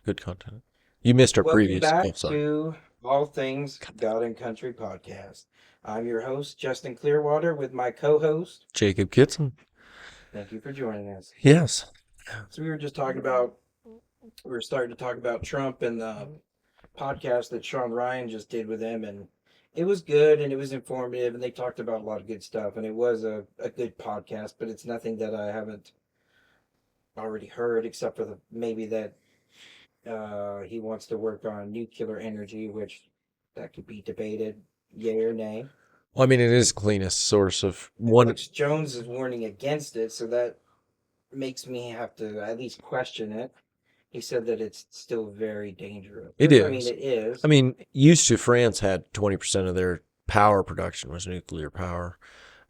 Good content. You missed our Welcome previous. Oh, back sorry. to All Things God and Country podcast. I'm your host, Justin Clearwater, with my co host. Jacob Kitson. Thank you for joining us. Yes. So, we were just talking about, we were starting to talk about Trump and the podcast that Sean Ryan just did with him. And it was good and it was informative. And they talked about a lot of good stuff. And it was a good podcast, but it's nothing that I haven't already heard, except for the maybe that he wants to work on nuclear energy, which that could be debated, yay or nay. Well, I mean, it is the cleanest source of one. Alex Jones is warning against it, so that makes me have to at least question it. He said that it's still very dangerous, It which I mean is. it I is. mean, used to France had 20% of their power production was nuclear power,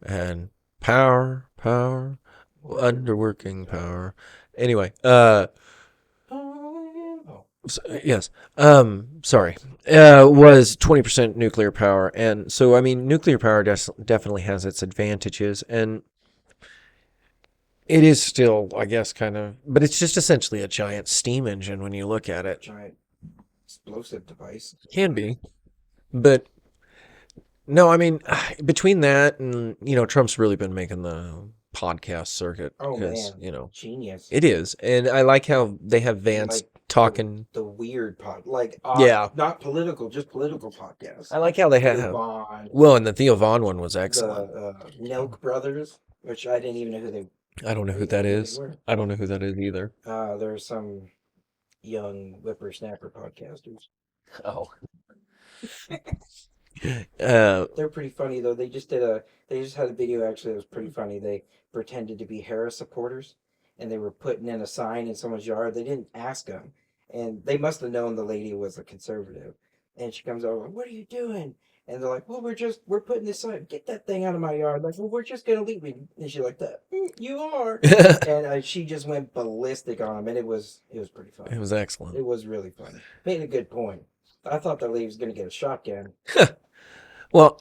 and power, underworking power. Anyway, Oh, yes. Sorry. Was 20% nuclear power, and so I mean, nuclear power definitely has its advantages, and it is still, I guess, kind of, but it's just essentially a giant steam engine when you look at it. giant explosive device. Can be, but no, I mean, between that and Trump's really been making the podcast circuit Oh because man, genius! it is, and I like how they have And Vance like the talking. the weird pod, like Yeah, not political, just political podcasts. I like how they Theo have. Vaughn, Well, and the Theo Vaughn one was the excellent. Nelk brothers, which I didn't even know I don't know I who didn't know that who they is. were. I don't know who that is either. There's some young whippersnapper podcasters. Oh. Uh, They're pretty funny though. They just had a video actually that was pretty funny. They pretended to be Harris supporters, and they were putting in a sign in someone's yard. They didn't ask them, and they must have known the lady was a conservative. And she comes over, "What are you doing?" And they're like, "Well, we're putting this sign. Get that thing out of my yard." Like, "Well, we're just gonna leave it." And she's like, "That you are," it and she just went ballistic on him, and it was pretty funny. was excellent. It was really funny. Made a good point. I thought the lady was gonna get a shotgun. Well,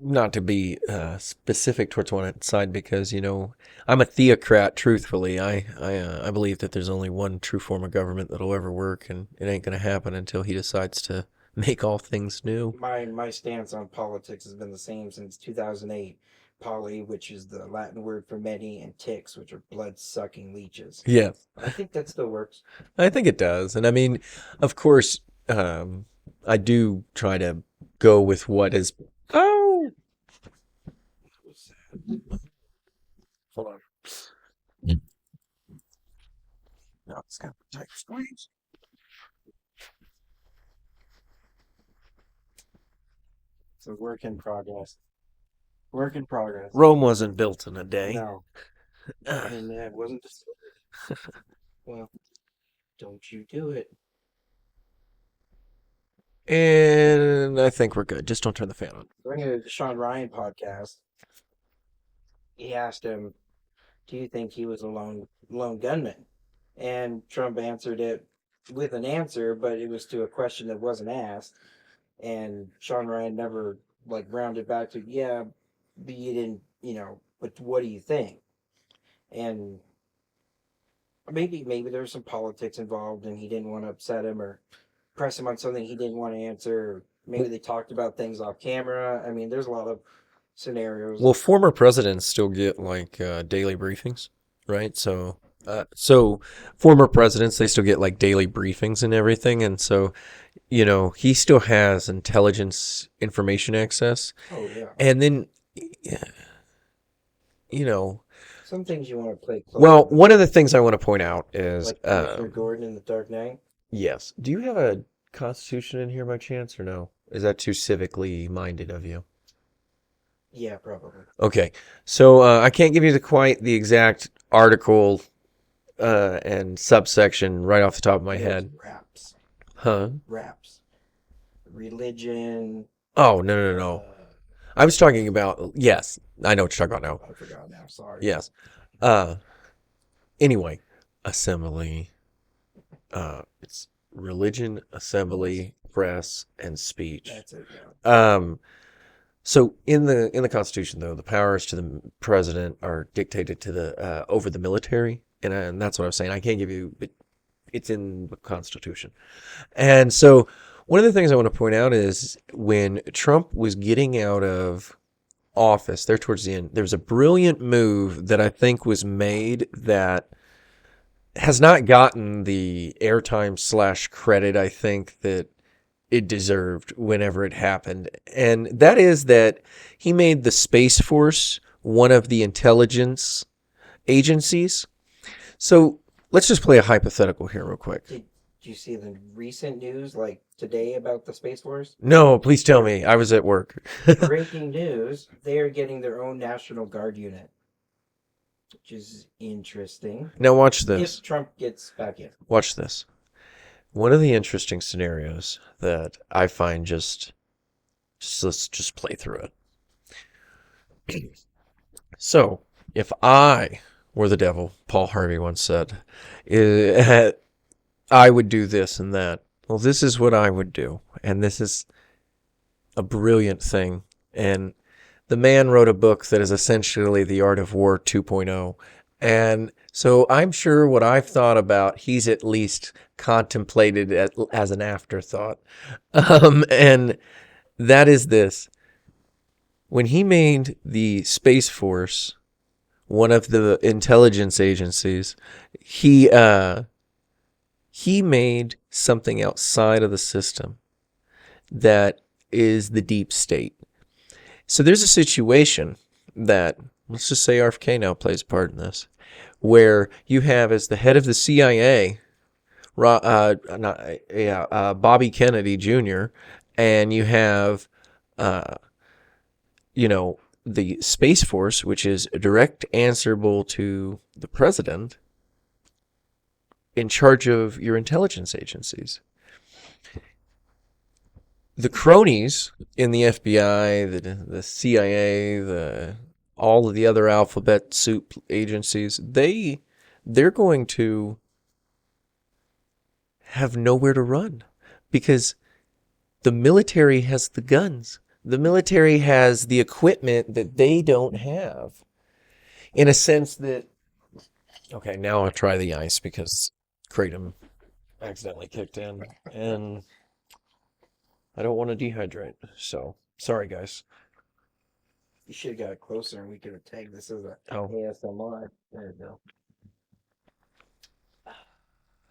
not to be specific towards one side because I'm a theocrat. Truthfully, I believe that there's only one true form of government that'll ever work, and it ain't gonna happen until he decides to make all things new. My stance on politics has been the same since 2008. Poly, which is the Latin word for many, and ticks, which are blood sucking leeches. Yeah, I think that still works. I think it does, and I mean, of course, I do try to go with what is. Oh, hold on. No, it's got to type squeeze. So work in progress. Work in progress. Rome wasn't built in a day. No, and it wasn't just. Well, don't you do it. And I think we're good. Just don't turn the fan on. During the Sean Ryan podcast, he asked him, "Do you think he was a lone gunman?" And Trump answered it with an answer, but it was to a question that wasn't asked. And Sean Ryan never like rounded back to, "Yeah, but you didn't, but what do you think?" And maybe there was some politics involved, and he didn't want to upset him or press him on something he didn't want to answer. Or maybe they talked about things off camera. I mean, there's a lot of scenarios. Well, former presidents still get like daily briefings, right? So former presidents they still get like daily briefings and everything, and so he still has intelligence information access, Oh yeah, and then you know, some things you want to play close well, with, one of the things I want to point out is like Commissioner Gordon in The Dark Knight. yes. Do you have a Constitution in here by chance, or no? Is that too civically minded of you? Yeah, probably. Okay, so I can't give you quite the exact article and subsection right off the top of my I know it's head. raps, Huh? raps, religion. Oh, no, no, no, no. Uh, I was talking about, yes, I know what you're talking about now. I forgot now. Sorry. Yes. Uh, anyway, assembly, it's religion, assembly, press, and speech. That's it. Yeah. Um, so in the Constitution, though, the powers to the president are dictated to the over the military, and that's what I was saying. I can't give you It's in the Constitution. And so one of the things I want to point out is when Trump was getting out of office there towards the end, there was a brilliant move that I think was made that has not gotten the airtime slash credit I think that it deserved whenever it happened. And that is that he made the Space Force one of the intelligence agencies. So let's just play a hypothetical here real quick. Did you see the recent news like today about the Space Force? No, please tell me. I was at work. Breaking news, they are getting their own National Guard unit, which is interesting. Now watch this. If Trump gets back in. Watch this. One of the interesting scenarios that I find just let's just play through it. So, if I were the devil, Paul Harvey once said, I would do this and that. Well, this is what I would do. And this is a brilliant thing. And the man wrote a book that is essentially The Art of War 2.0. And so I'm sure what I've thought about, he's at least contemplated as an afterthought. And that is this. When he made the Space Force one of the intelligence agencies, he made something outside of the system that is the deep state. So there's a situation that, let's just say RFK now plays a part in this, where you have as the head of the CIA, Bobby Kennedy Jr., and you have, the Space Force, which is direct answerable to the president, in charge of your intelligence agencies. The cronies in the FBI, the CIA, all of the other alphabet soup agencies, they're going to have nowhere to run because the military has the guns. The military has the equipment that they don't have. In a sense that, okay, now I'll try the ice because Kratom accidentally kicked in and I don't want to dehydrate. So, sorry guys. You should have got it closer and we could have tagged this as a Oh. ASMR. There you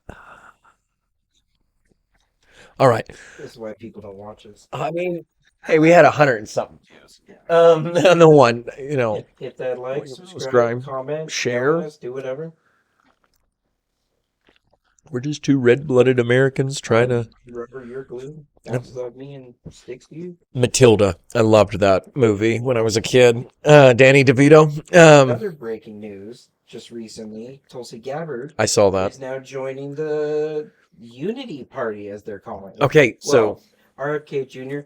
go. All right. This is why people don't watch us. I mean, hey, we had 100 and something views. On the one, Hit that like, Subscribe, subscribe, comment, share. us, do whatever. We're just two red-blooded Americans trying to... Rubber, your glue. Bounces off me and sticks to you. Matilda. I loved that movie when I was a kid. Danny DeVito. Another breaking news just recently, Tulsi Gabbard I saw that. is now joining the Unity Party, as they're calling it. Okay, so... RFK Jr.,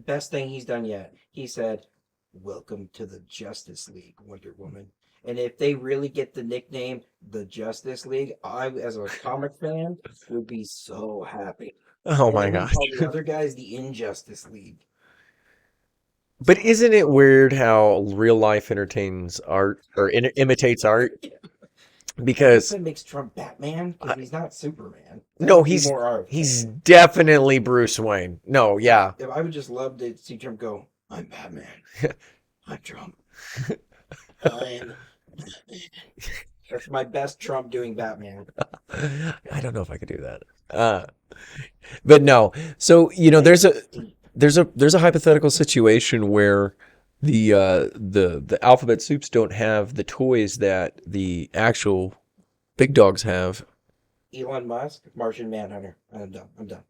best thing he's done yet. He said, "Welcome to the Justice League, Wonder Woman." And if they really get the nickname the Justice League, I, as a comic fan, would be so happy. Oh my And gosh. The other guy's the Injustice League. But isn't it weird how real life entertains art or imitates art? Because That makes Trump Batman because he's not Superman. no, That'd be he's more art. he's definitely Bruce Wayne. No, yeah. If I would just love to see Trump go, "I'm Batman. I'm Trump. I'm Batman." That's my best Trump doing Batman. I don't know if I could do that. But no. So, there's a hypothetical situation where the alphabet soups don't have the toys that the actual big dogs have. Elon Musk, Martian Manhunter. I'm done.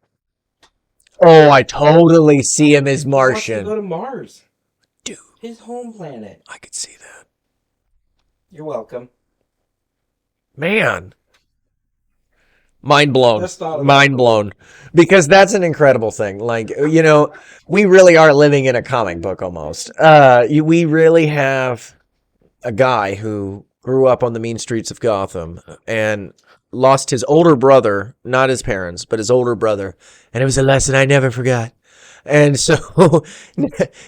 Oh, I totally see him as He wants to Martian. go to Mars. Dude, His home planet. I could see that. You're welcome. Man. Mind blown. Just thought of Mind blown. Because that's an incredible thing. Like, we really are living in a comic book almost. We really have a guy who grew up on the mean streets of Gotham and lost his older brother, not his parents, but his older brother. And it was a lesson I never forgot. And so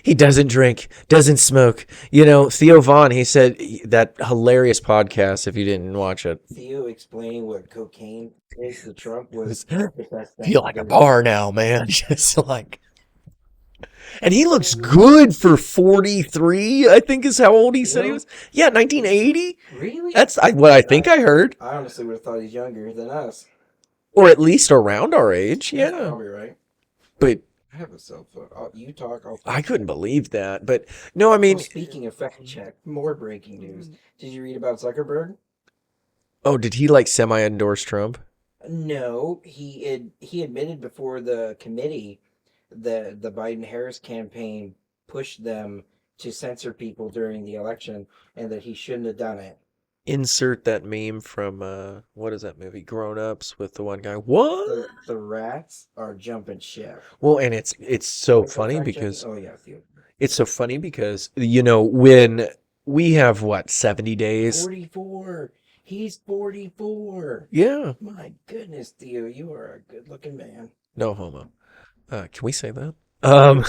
he doesn't drink, doesn't smoke. You know, Theo Vaughn, he said that hilarious podcast, if you didn't watch it, Theo explaining what cocaine is to Trump it was was the best thing feel like a ever. bar now, man. Just like, and he looks good for 43, I think is how old he said he Theo? was. Yeah, 1980. Really? That's what I think I heard. I honestly would have thought he's younger than us. Or at least around our age. That's Yeah. probably right. But I have a cell phone. You talk. I'll I couldn't believe that. But no, I mean, Well, speaking of fact check, more breaking news. Did you read about Zuckerberg? oh, did he like semi-endorse Trump? No, he admitted before the committee that the Biden-Harris campaign pushed them to censor people during the election and that he shouldn't have done it. Insert that meme from what is that movie? Grown Ups with the one guy. What? The rats are jumping ship. Well, and it's so What's that funny fact checking? because Oh yeah, Theo. it's so funny because you know when we have what 70 days. 44. He's 44. Yeah, My goodness, Theo, you are a good-looking man. no homo. Can we say that? Um,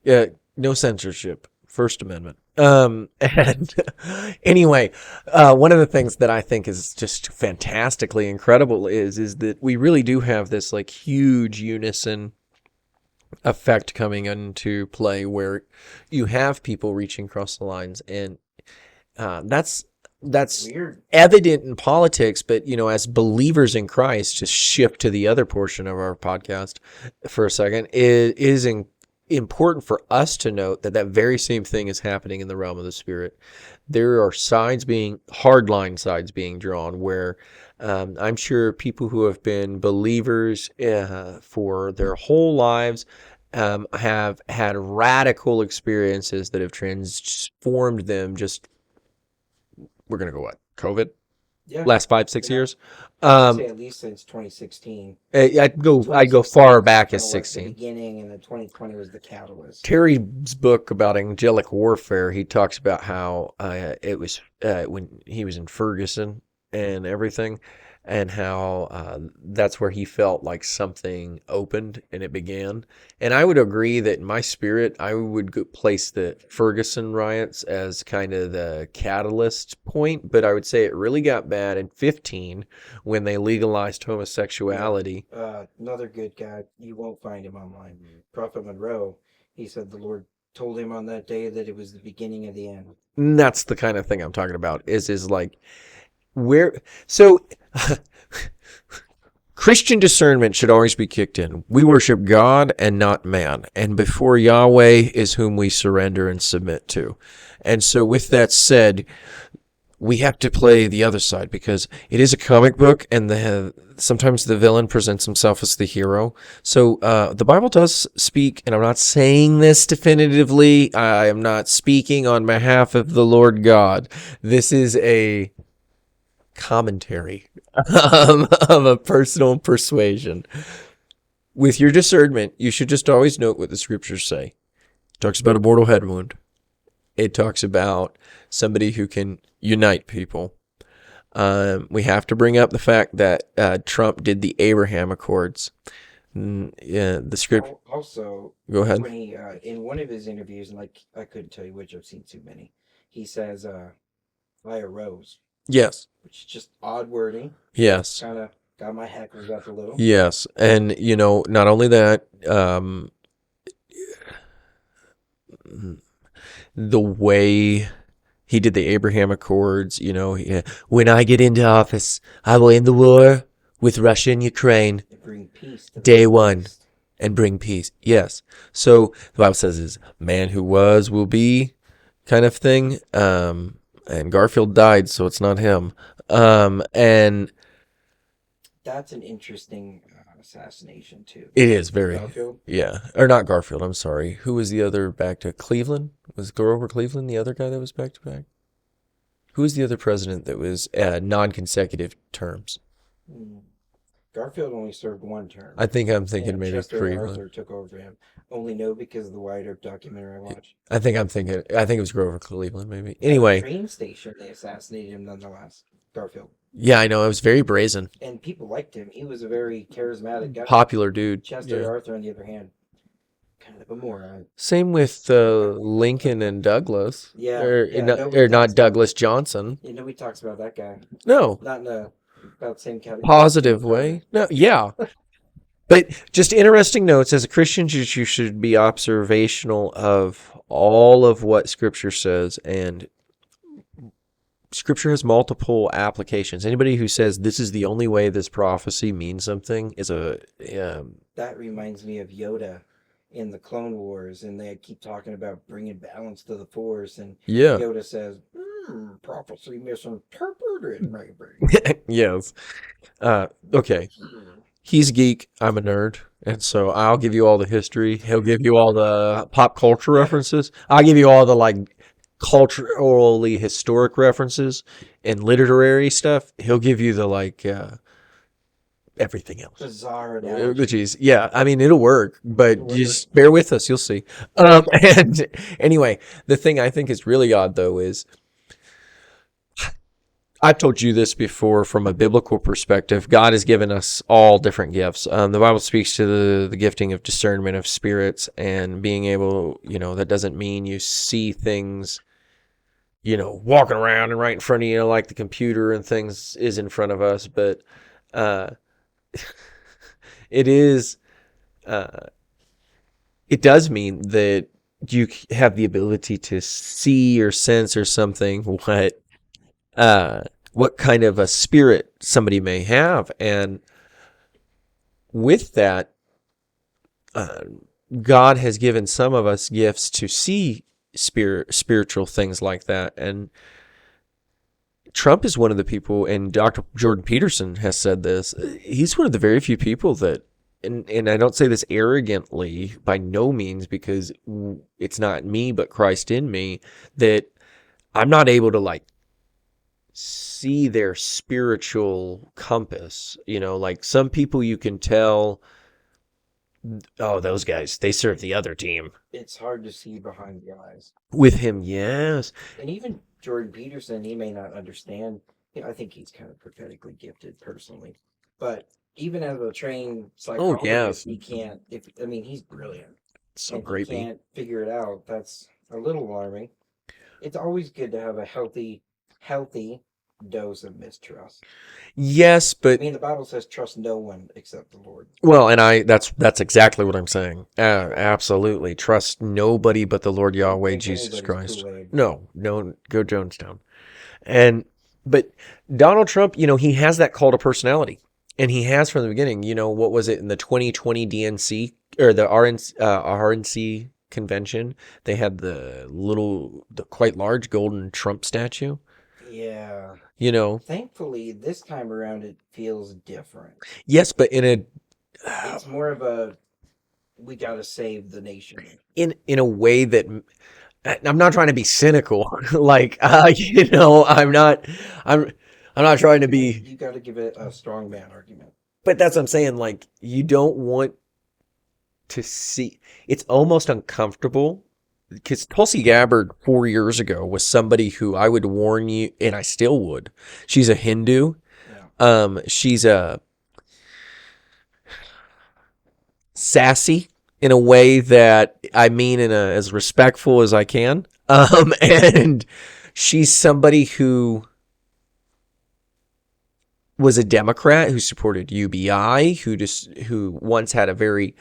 yeah, no censorship. First Amendment. And anyway, one of the things that I think is just fantastically incredible is that we really do have this like huge unison effect coming into play where you have people reaching across the lines, and that's Weird. evident in politics, but you know, as believers in Christ, just shift to the other portion of our podcast for a second. It is important for us to note that that very same thing is happening in the realm of the spirit. There are hardline sides being drawn where I'm sure people who have been believers for their whole lives have had radical experiences that have transformed them. We're going to go what? COVID? Yeah. Last 5-6 Yeah. years? I'd say at least since 2016. I'd go far back as The 16. beginning, and then 2020 was the catalyst. Terry's book about angelic warfare, he talks about how it was when he was in Ferguson and everything, and how that's where he felt like something opened and it began. And I would agree that in my spirit, I would place the Ferguson riots as kind of the catalyst point, but I would say it really got bad in 15 when they legalized homosexuality. Another good guy, you won't find him online. Prophet Monroe, he said the Lord told him on that day that it was the beginning of the end. And that's the kind of thing I'm talking about. Is like where so Christian discernment should always be kicked in. We worship God and not man, and before Yahweh is whom we surrender and submit to. And so with that said, we have to play the other side because it is a comic book, and sometimes the villain presents himself as the hero. So the Bible does speak, and I'm not saying this definitively. I am not speaking on behalf of the Lord God. This is a commentary of a personal persuasion. With your discernment, you should just always note what the scriptures say. It talks about a mortal head wound. It talks about somebody who can unite people. We have to bring up the fact that Trump did the Abraham Accords. Yeah, the script. Also, Go ahead. when he in one of his interviews, and like I couldn't tell you which, I've seen too many. He says, "I arose," Yes. which is just odd wording. Yes. Kind of got my hackles up a little. Yes. And, you know, not only that, the way he did the Abraham Accords, you know, when I get into office, I will end the war with Russia and Ukraine. Bring peace to the Day Middle one. East. And bring peace. Yes. So the Bible says is man who was will be kind of thing. And Garfield died, so it's not him. And That's an interesting assassination too. it is very, Garfield? yeah. Or not Garfield, I'm sorry. Who was the other back to Cleveland? Was Grover Cleveland the other guy that was back to back? Who was the other president that was non-consecutive terms? Garfield only served one term. I think I'm thinking and maybe Chester Cleveland. Arthur took over him. Only know because of the Wyatt Earp documentary I watched. I think it was Grover Cleveland maybe. At the Anyway, train station, they assassinated him nonetheless. Garfield. yeah, I know. It was very brazen. And people liked him. He was a very charismatic guy. Popular dude. Chester Yeah. Arthur, on the other hand, kind of a moron. Same with Lincoln and Douglas. Yeah, Or, yeah. not, Nobody or talks not about Douglas Johnson. nobody talks about that guy. No. Not in a about the same category. Positive way. No, yeah. But just interesting notes. As a Christian, you should be observational of all of what Scripture says, and Scripture has multiple applications. Anybody who says this is the only way this prophecy means something is a That reminds me of Yoda in the Clone Wars, and they keep talking about bringing balance to the Force, and yeah. Yoda says, "Prophecy misinterpreted, maybe." Yes. Okay. He's a geek. I'm a nerd. And so I'll give you all the history. He'll give you all the pop culture references. I'll give you all the like culturally historic references and literary stuff. He'll give you the like everything else. Bizarre analogy. Jeez. Yeah. I mean, it'll work, but just bear with us. You'll see. And anyway, the thing I think is really odd though is I've told you this before from a biblical perspective. God has given us all different gifts. The Bible speaks to the gifting of discernment of spirits and being able, that doesn't mean you see things, walking around and right in front of you, like the computer and things is in front of us. But it is, it does mean that you have the ability to see or sense or something what kind of a spirit somebody may have. And with that, God has given some of us gifts to see spiritual things like that. And Trump is one of the people, and Dr. Jordan Peterson has said this, he's one of the very few people that, and I don't say this arrogantly by no means, because it's not me but Christ in me, that I'm not able to like see their spiritual compass. Like some people you can tell, oh, those guys, they serve the other team. It's hard to see behind the eyes. With him, yes. And even Jordan Peterson, he may not understand. I think he's kind of prophetically gifted personally. But even as a trained psychologist, he can't, he's brilliant. So great. He can't figure it out. That's a little alarming. It's always good to have a healthy dose of mistrust. Yes, but the Bible says trust no one except the Lord. Well, and that's exactly what I'm saying. Absolutely, trust nobody but the Lord Yahweh Jesus Christ. No, go Jonestown. But Donald Trump, he has that call to personality, and he has from the beginning. What was it in the 2020 DNC or the RNC convention? They had the quite large golden Trump statue. Yeah. Thankfully, this time around it feels different. Yes, but it's more of a we got to save the nation. In a way that I'm not trying to be cynical. Like I'm not trying to be. You got to give it a strong man argument. But that's what I'm saying. Like you don't want to see. It's almost uncomfortable. Because Tulsi Gabbard 4 years ago was somebody who I would warn you, and I still would. She's a Hindu. Yeah. She's a sassy in a way that I mean as respectful as I can. And she's somebody who was a Democrat who supported UBI, who once had a very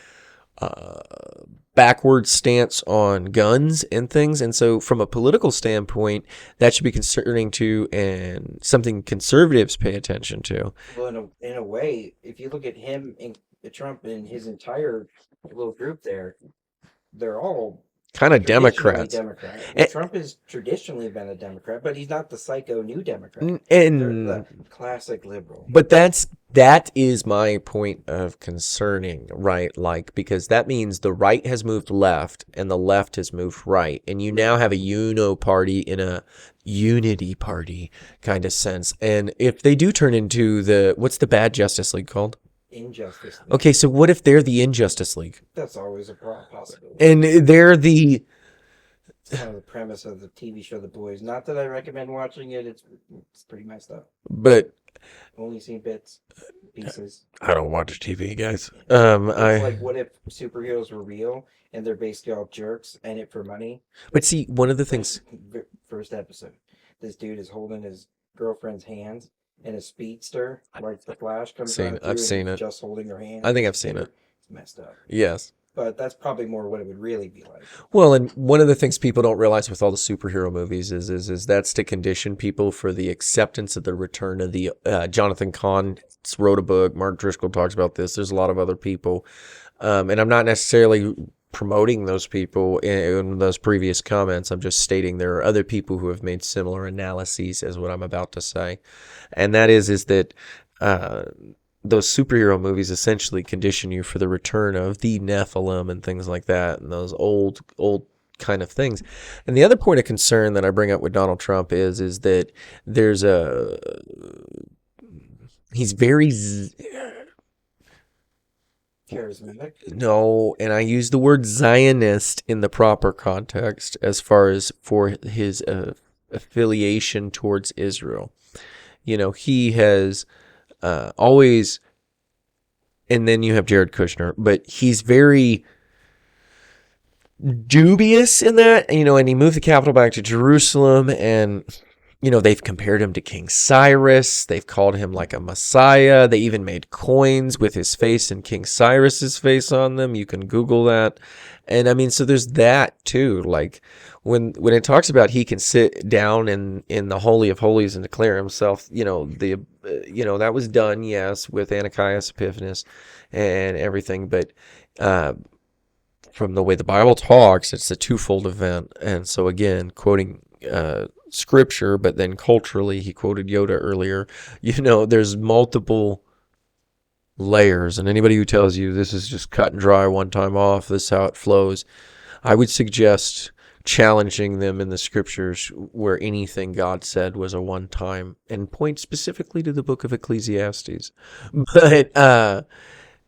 backward stance on guns and things. And so from a political standpoint, that should be concerning to and something conservatives pay attention to. Well, in a way, if you look at him and Trump and his entire little group there, they're all kind of Democrats. Trump has traditionally been a Democrat, but he's not the psycho new Democrat. And they're the classic liberal. But that is my point of concerning, right? Like, because that means the right has moved left and the left has moved right. And you now have a party in a unity party kind of sense. And if they do turn into what's the bad Justice League called? Injustice League. Okay, so what if they're the Injustice League? That's always a possibility. And they're the It's kind of the premise of the TV show The Boys. Not that I recommend watching it. It's pretty messed up. But Only seen bits, pieces. I don't watch TV, guys. It's like, what if superheroes were real and they're basically all jerks and it for money? But see, one of the things. First episode, this dude is holding his girlfriend's hands in a speedster, like the Flash comes on. I've seen it. Just holding her hand. I think I've seen it. It's messed up. Yes. But that's probably more what it would really be like. Well, and one of the things people don't realize with all the superhero movies is that's to condition people for the acceptance of the return of the Jonathan Kahn wrote a book. Mark Driscoll talks about this. There's a lot of other people, and I'm not necessarily promoting those people in those previous comments. I'm just stating there are other people who have made similar analyses as what I'm about to say, and that is that. Those superhero movies essentially condition you for the return of the Nephilim and things like that, and those old kind of things. And the other point of concern that I bring up with Donald Trump is that he's very charismatic. No, and I use the word Zionist in the proper context as far as for his affiliation towards Israel. He has always, and then you have Jared Kushner, but he's very dubious in that, and he moved the capital back to Jerusalem, and they've compared him to King Cyrus. They've called him like a messiah. They even made coins with his face and King Cyrus's face on them. You can Google that. And I mean, so there's that too. Like when it talks about he can sit down in the Holy of Holies and declare himself, that was done, yes, with Antiochus Epiphanes and everything. But from the way the Bible talks, it's a twofold event. And so again, quoting scripture, but then culturally, he quoted Yoda earlier. There's multiple layers, and anybody who tells you this is just cut and dry, one time off, this is how it flows, I would suggest challenging them in the scriptures where anything God said was a one time, and point specifically to the book of Ecclesiastes. But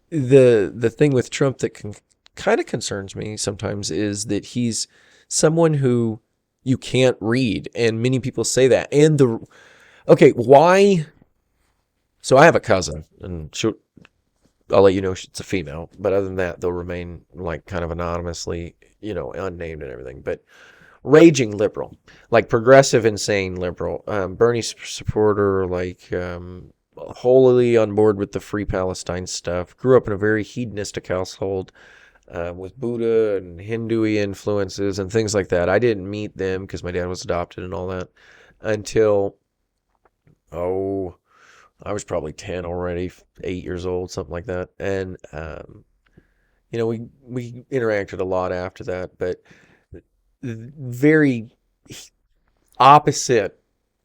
the thing with Trump that kind of concerns me sometimes is that he's someone who you can't read, and many people say that. And why? So I have a cousin, and I'll let you know it's a female, but other than that, they'll remain like kind of anonymously, unnamed and everything. But raging liberal, like progressive, insane liberal, Bernie supporter, like wholly on board with the Free Palestine stuff. Grew up in a very hedonistic household. With Buddha and Hindu influences and things like that. I didn't meet them because my dad was adopted and all that until, I was probably 10 already, 8 years old, something like that. And, we interacted a lot after that, but very opposite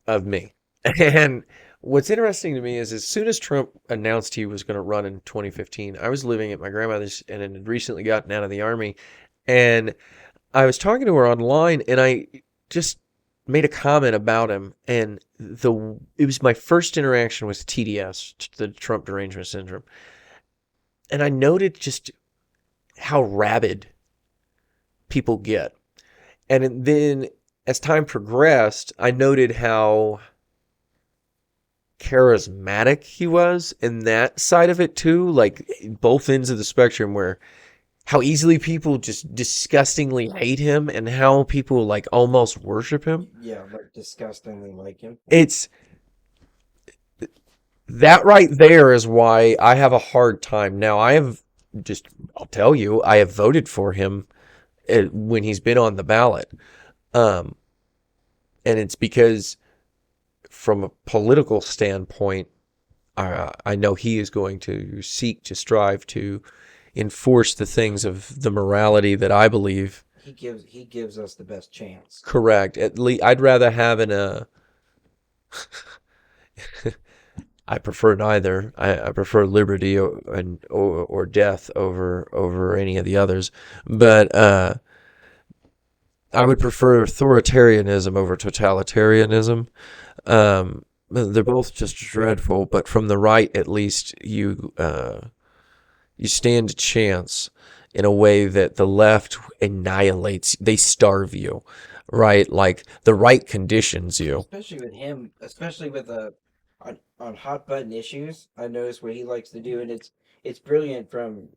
of me. And what's interesting to me is as soon as Trump announced he was going to run in 2015, I was living at my grandmother's and had recently gotten out of the Army. And I was talking to her online, and I just made a comment about him. And it was my first interaction with TDS, the Trump Derangement Syndrome. And I noted just how rabid people get. And then as time progressed, I noted how charismatic he was in that side of it too, like both ends of the spectrum, where how easily people just disgustingly hate him and how people like almost worship him. Yeah, like disgustingly like him. It's that right there is why I have a hard time. Now I'll tell you, I have voted for him when he's been on the ballot. And it's because from a political standpoint, I know he is going to seek to strive to enforce the things of the morality that I believe. He gives us the best chance. Correct. At least I'd rather have I prefer neither. I prefer liberty or death over any of the others. But I would prefer authoritarianism over totalitarianism. They're both just dreadful, but from the right, at least you stand a chance in a way that the left annihilates. They starve you, right? Like the right conditions you. Especially with him, especially with on hot button issues. I noticed what he likes to do, and it's brilliant from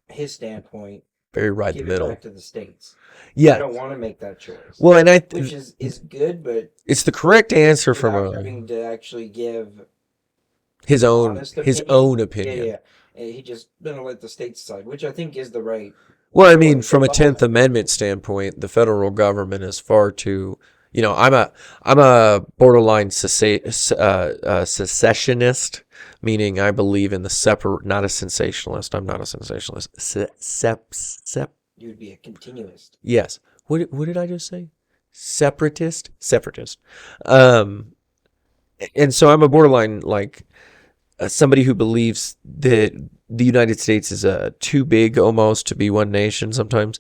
his standpoint. Very right the Give it middle. back to the states. I Yeah. don't want to make that choice. Well, and Which is good, but it's the correct answer from without having to actually give his own honest opinion. Yeah. And he just gonna let the states decide, which I think is the right. Well, I mean, from a 10th Amendment standpoint, the federal government is far too. I'm a borderline secessionist, meaning I believe in the separate. Not a sensationalist. I'm not a sensationalist. You'd be a continuist. Yes. What did I just say? Separatist. And so I'm a borderline somebody who believes that the United States is too big almost to be one nation sometimes.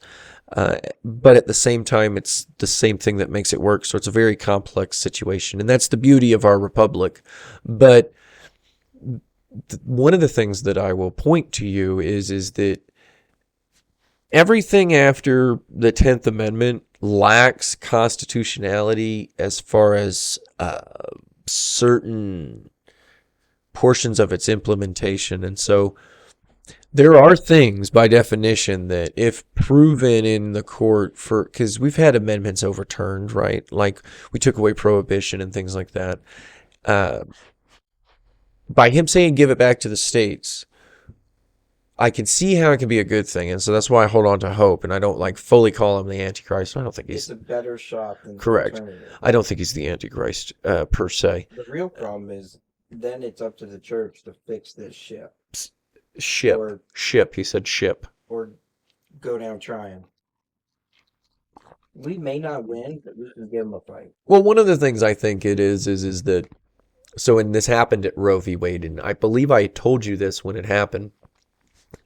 But at the same time, it's the same thing that makes it work. So it's a very complex situation. And that's the beauty of our republic. But one of the things that I will point to you is that everything after the 10th Amendment lacks constitutionality as far as certain portions of its implementation. And so there are things by definition that if proven in the court because we've had amendments overturned, right? Like we took away prohibition and things like that. By him saying give it back to the states, I can see how it can be a good thing. And so that's why I hold on to hope. And I don't fully call him the Antichrist. I don't think It's a better shot than correct. The alternative. I don't think he's the Antichrist per se. The real problem is then it's up to the church to fix this ship. Ship. He said ship. Or go down trying. We may not win, but we can give them a fight. Well, one of the things I think it is that, so when this happened at Roe v. Wade, and I believe I told you this when it happened,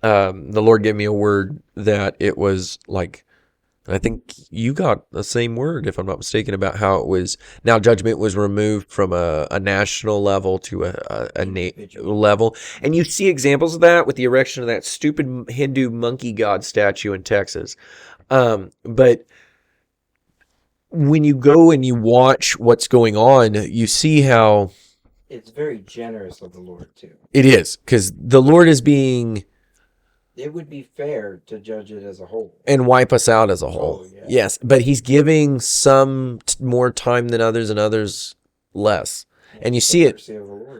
the Lord gave me a word that it was like, I think you got the same word, if I'm not mistaken, about how it was now judgment was removed from a national level to a level. And you see examples of that with the erection of that stupid Hindu monkey god statue in Texas. But when you go and you watch what's going on, you see how it's very generous of the Lord, too. It is, because the Lord is being... It would be fair to judge it as a whole. And wipe us out as a whole. Oh, yeah. Yes, but he's giving some more time than others and others less. And you see it.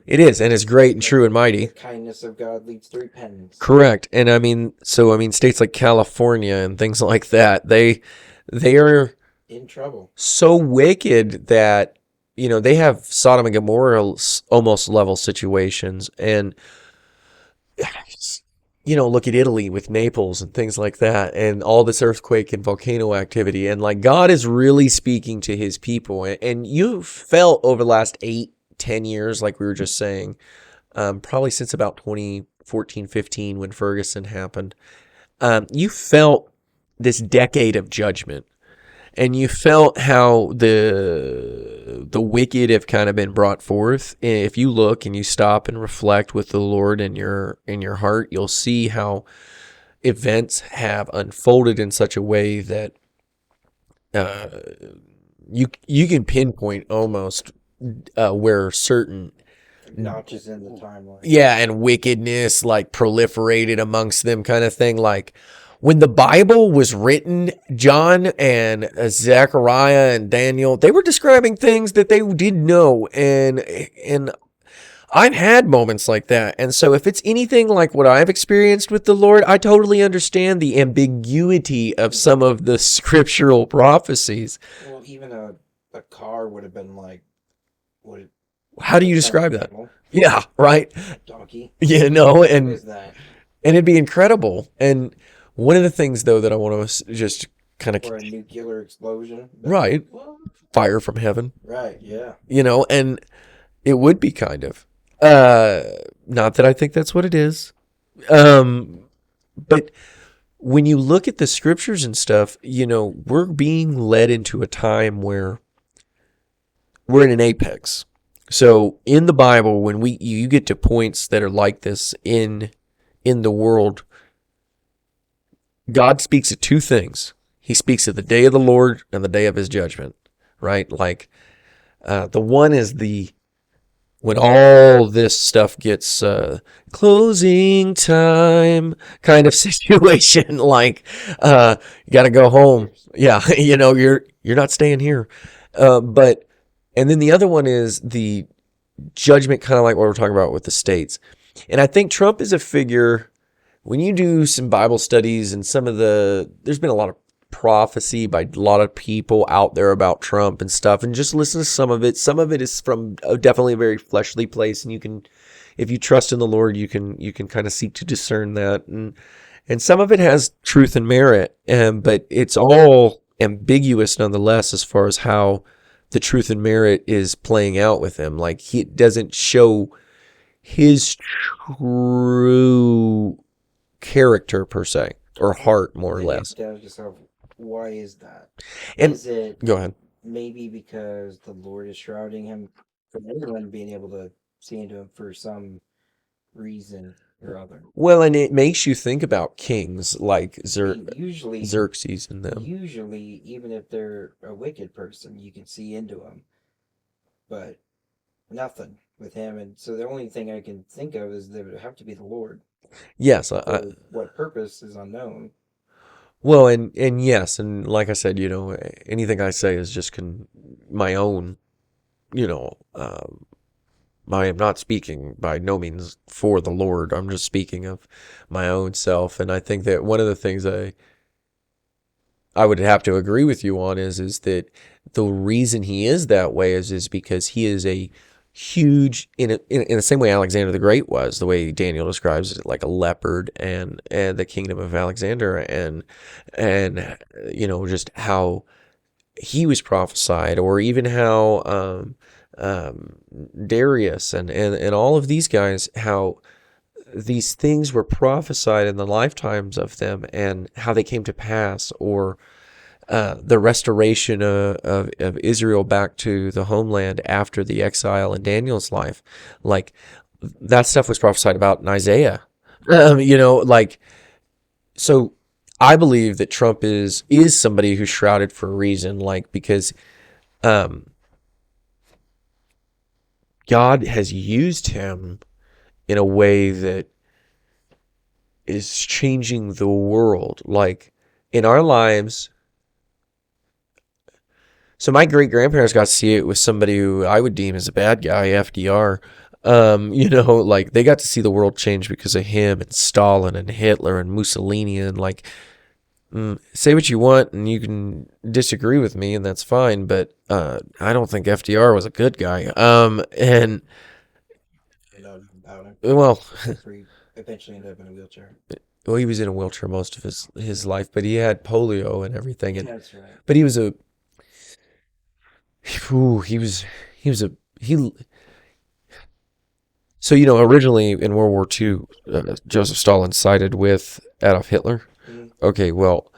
It is, and it's great and true and mighty. The kindness of God leads to repentance. Correct. And I mean, states like California and things like that, they are in trouble. So wicked that, they have Sodom and Gomorrah almost level situations. And look at Italy with Naples and things like that, and all this earthquake and volcano activity. And God is really speaking to his people. And you felt over the last 8-10 years, like we were just saying, probably since about 2014, 15, when Ferguson happened, you felt this decade of judgment. And you felt how the wicked have kind of been brought forth. If you look and you stop and reflect with the Lord in your heart, you'll see how events have unfolded in such a way that you can pinpoint almost where certain notches in the timeline. Yeah, and wickedness proliferated amongst them, kind of thing. When the Bible was written, John and Zechariah and Daniel, they were describing things that they didn't know. And I've had moments like that. And so if it's anything like what I've experienced with the Lord, I totally understand the ambiguity of some of the scriptural prophecies. Well, even a car would have been how do you describe that? Yeah, right. Donkey. Yeah, no, and it'd be incredible. And one of the things, though, that I want to just kind of... Or a nuclear explosion. Right. Fire from heaven. Right, yeah. And it would be kind of. Not that I think that's what it is. But when you look at the scriptures and stuff, we're being led into a time where we're in an apex. So in the Bible, when you get to points that are like this in the world... God speaks of two things. He speaks of the day of the Lord and the day of his judgment, right? Like the one is the when all this stuff gets closing time kind of situation, like you got to go home. Yeah, you're not staying here. But and then the other one is the judgment, kind of like what we're talking about with the states. And I think Trump is a figure. When you do some Bible studies and there's been a lot of prophecy by a lot of people out there about Trump and stuff, and just listen to some of it. Some of it is from definitely a very fleshly place, and you can, if you trust in the Lord, you can kind of seek to discern that, and some of it has truth and merit, but it's all ambiguous nonetheless as far as how the truth and merit is playing out with him. Like he doesn't show his true character per se, or heart, more or less. Ask yourself, why is that? And is it go ahead. maybe because the Lord is shrouding him from anyone being able to see into him for some reason or other? Well, and it makes you think about kings like Usually, Xerxes and them. usually, even if they're a wicked person, you can see into them, but nothing with him. And so the only thing I can think of is that it would have to be the Lord. Yes, For what purpose is unknown. well, and yes, and like I said, anything I say is just my own, I am not speaking by no means for the Lord. I'm just speaking of my own self, and I think that one of the things I would have to agree with you on is that the reason he is that way is because he is a huge, in the same way Alexander the Great was, the way Daniel describes it, like a leopard, and the kingdom of Alexander, and just how he was prophesied, or even how Darius and all of these guys, how these things were prophesied in the lifetimes of them and how they came to pass, or the restoration of Israel back to the homeland after the exile in Daniel's life. Like that stuff was prophesied about in Isaiah. So I believe that Trump is somebody who's shrouded for a reason, like because God has used him in a way that is changing the world. Like in our lives. So my great grandparents got to see it with somebody who I would deem as a bad guy, FDR. Like they got to see the world change because of him, and Stalin and Hitler and Mussolini, and like, say what you want and you can disagree with me, and that's fine, but I don't think FDR was a good guy. And well, eventually ended up in a wheelchair. Well, he was in a wheelchair most of his life, but he had polio and everything. And That's right. but he was a he. So originally in World War II, Joseph Stalin sided with Adolf Hitler. Mm-hmm. Okay, well,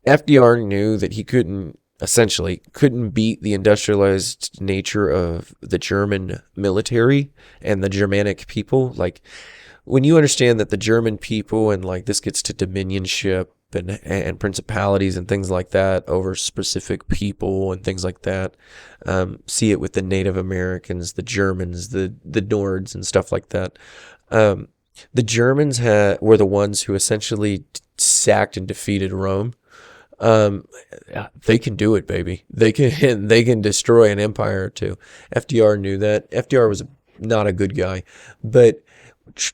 FDR knew that he couldn't beat the industrialized nature of the German military and the Germanic people. Like when you understand that the German people, and like this gets to dominionship and principalities and things like that over specific people and things like that. See it with the Native Americans, the Germans, the Nords and stuff like that. The Germans were the ones who essentially sacked and defeated Rome. They can do it, baby. They can destroy an empire or two. FDR knew that. FDR was not a good guy, but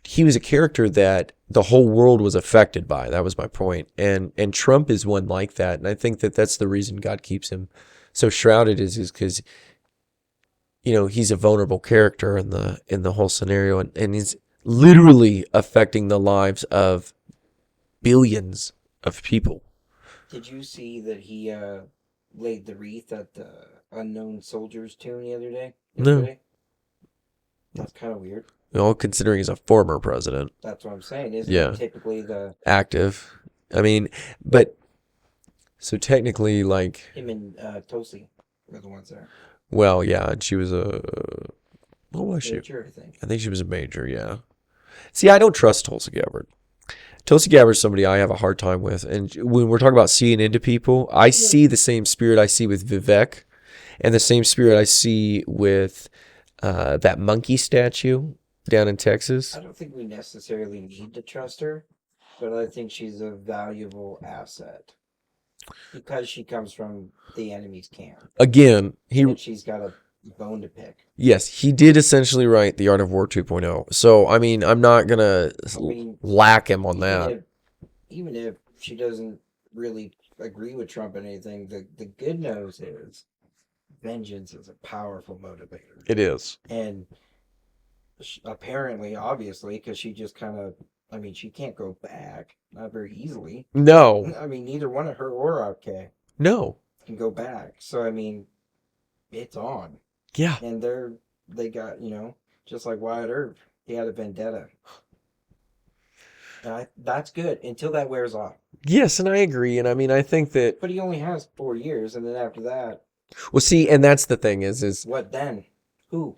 he was a character that the whole world was affected by. That was my point. And Trump is one like that. And I think that that's the reason God keeps him so shrouded is because, he's a vulnerable character in the whole scenario, and he's literally affecting the lives of billions of people. Did you see that he laid the wreath at the Unknown Soldiers tomb the other day? No. That's kind of weird. Considering he's a former president. That's what I'm saying. Isn't it typically the active? I mean, but so technically, like him and Tosi were the ones there. Well, yeah, and she was what was major, she? I think. I think she was a major. Yeah. See, I don't trust Tulsi Gabbard. Tulsi Gabbard's somebody I have a hard time with. And when we're talking about seeing into people, I see the same spirit I see with Vivek and the same spirit I see with that monkey statue down in Texas. I don't think we necessarily need to trust her, but I think she's a valuable asset because she comes from the enemy's camp Again, and she's got a bone to pick. yes, he did essentially write The Art of War 2.0. So, I mean, I'm not going to lack him on that. Even if she doesn't really agree with Trump and anything, the good news is vengeance is a powerful motivator. It is. And apparently, obviously, because she just kind of, I mean, she can't go back, not very easily. No. I mean, neither one of her or RFK No. can go back. So, I mean, it's on. Yeah. And they got, just like Wyatt Earp, he had a vendetta. And that's good until that wears off. Yes, and I agree. And I mean, I think that. But he only has 4 years, and then after that. Well, see, and that's the thing is what then? Who?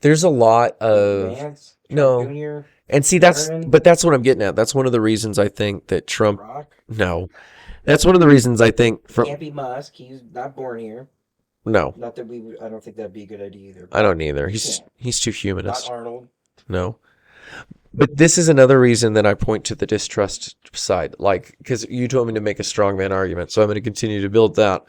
There's a lot of Vance, no, Jr., and see but that's what I'm getting at. That's one of the reasons I think that Trump. Rock? No, that's one of the reasons I think. Can't be Musk. He's not born here. No, not that we. I don't think that'd be a good idea either. I don't either. He's too humanist. Not Arnold. No. But this is another reason that I point to the distrust side, like, because you told me to make a strongman argument, so I'm going to continue to build that.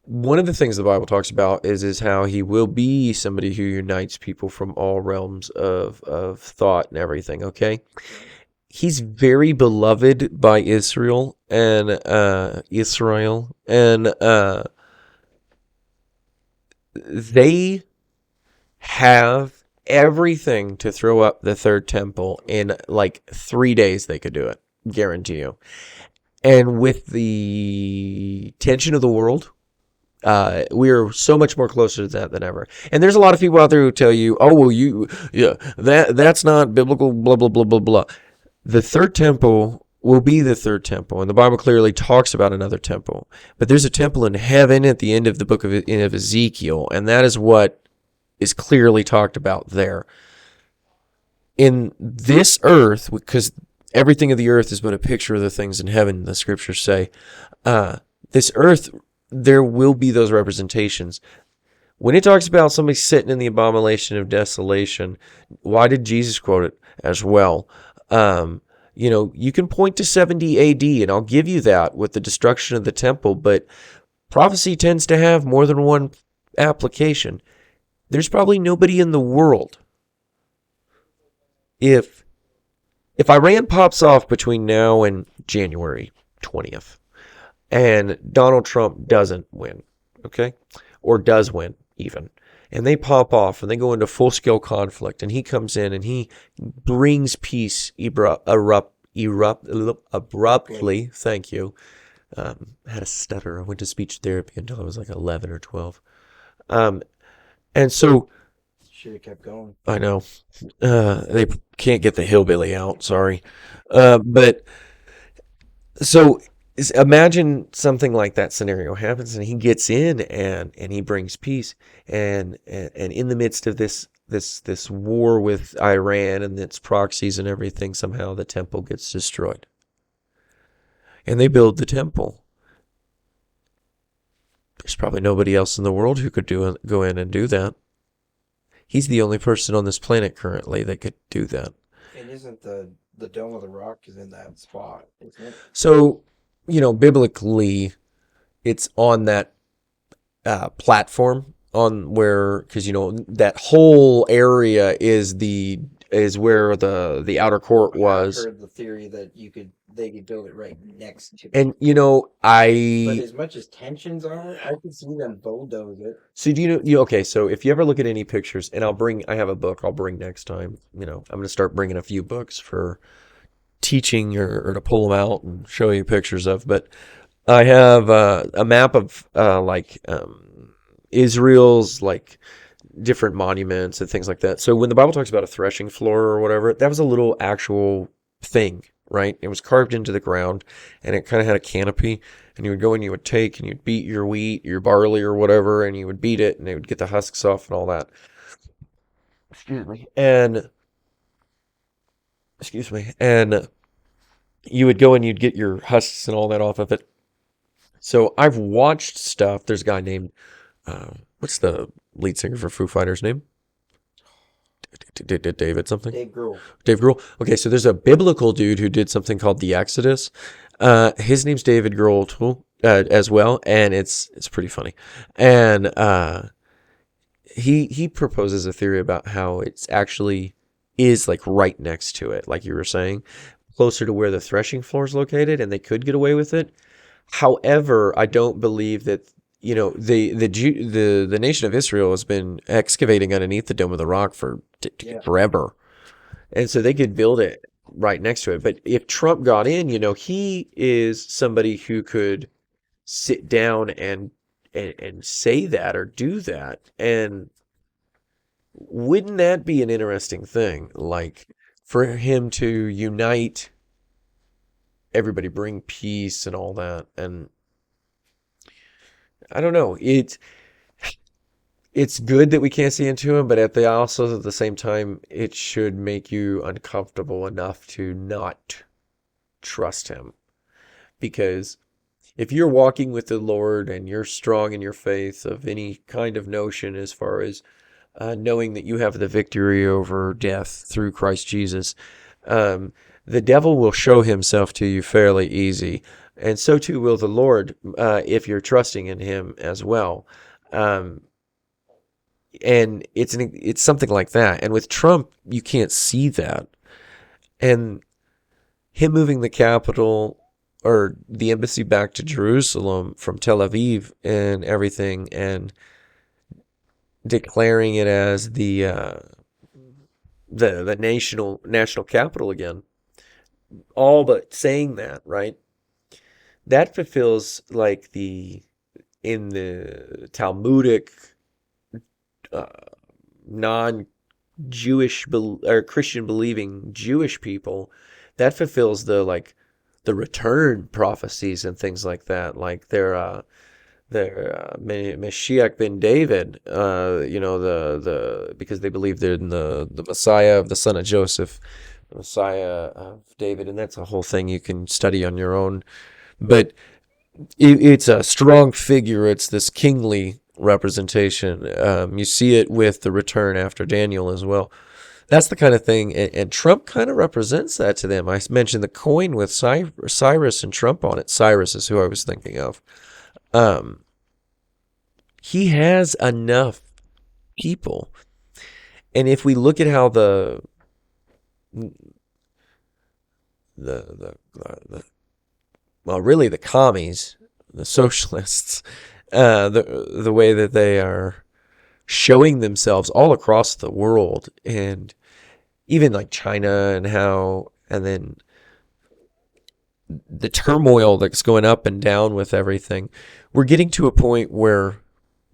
One of the things the Bible talks about is how he will be somebody who unites people from all realms of thought and everything. Okay, he's very beloved by Israel, and they have everything to throw up the third temple in like 3 days. They could do it, guarantee you. And with the tension of the world, we are so much more closer to that than ever. And there's a lot of people out there who tell you, oh, well, that's not biblical, blah, blah, blah, blah, blah. The third temple will be the third temple, and the Bible clearly talks about another temple. But there's a temple in heaven at the end of the book of Ezekiel, and that is what is clearly talked about there. In this earth, because everything of the earth is but a picture of the things in heaven, the scriptures say, this earth, there will be those representations. When it talks about somebody sitting in the abomination of desolation, why did Jesus quote it as well? You can point to 70 AD, and I'll give you that with the destruction of the temple, but prophecy tends to have more than one application. There's probably nobody in the world. If Iran pops off between now and January 20th, and Donald Trump doesn't win, okay, or does win even, and they pop off and they go into full-scale conflict, and he comes in and he brings peace abruptly. Thank you. I had a stutter. I went to speech therapy until I was like 11 or 12. And so, should have kept going. I know, they can't get the hillbilly out. Sorry, but so imagine something like that scenario happens, and he gets in and he brings peace, and in the midst of this war with Iran and its proxies and everything, somehow the temple gets destroyed, and they build the temple. There's probably nobody else in the world who could go in and do that. He's the only person on this planet currently that could do that. And isn't the Dome of the Rock is in that spot, isn't it? So, biblically, it's on that platform on where, because that whole area is where the outer court was. I've heard the theory that they could build it right next to it. And But as much as tensions are, I could see them bulldoze it. So do okay, so if you ever look at any pictures, and I have a book I'll bring next time. I'm going to start bringing a few books for teaching or to pull them out and show you pictures of. But I have a map of Israel's different monuments and things like that. So when the Bible talks about a threshing floor or whatever, that was a little actual thing, right? It was carved into the ground, and it kind of had a canopy, and you would go and you would take and you'd beat your wheat, your barley or whatever, and you would beat it, and they would get the husks off and all that. Excuse me. And excuse me, and you would go and you'd get your husks and all that off of it. So I've watched stuff. There's a guy named what's the lead singer for Foo Fighters name? David something. Dave Grohl. Dave Grohl. Okay, so there's a biblical dude who did something called the Exodus. His name's David Grohl too, as well, and it's pretty funny. And he proposes a theory about how it's actually is like right next to it, like you were saying, closer to where the threshing floor is located, and they could get away with it. However, I don't believe that the nation of Israel has been excavating underneath the Dome of the Rock for Yeah. forever, and so they could build it right next to it. But if Trump got in, he is somebody who could sit down and say that or do that, and wouldn't that be an interesting thing? Like for him to unite everybody, bring peace and all that, and I don't know. It's good that we can't see into him, but at the same time, it should make you uncomfortable enough to not trust him. Because if you're walking with the Lord and you're strong in your faith of any kind of notion as far as knowing that you have the victory over death through Christ Jesus, the devil will show himself to you fairly easy. And so too will the Lord if you're trusting in him as well. Um, and it's something like that. And with Trump, you can't see that. And him moving the capital or the embassy back to Jerusalem from Tel Aviv and everything, and declaring it as the national capital again, all but saying that, right? That fulfills like in the Talmudic uh, non-Jewish or Christian believing Jewish people, that fulfills the return prophecies and things like that, like their Mashiach ben David, because they believe they're in the Messiah of the son of Joseph, the Messiah of David, and that's a whole thing you can study on your own. But it's a strong figure. It's this kingly representation. You see it with the return after Daniel as well. That's the kind of thing, and Trump kind of represents that to them. I mentioned the coin with Cyrus and Trump on it. Cyrus is who I was thinking of. He has enough people, and if we look at how the well, really the commies, the socialists, the way that they are showing themselves all across the world, and even like China, and then the turmoil that's going up and down with everything, we're getting to a point where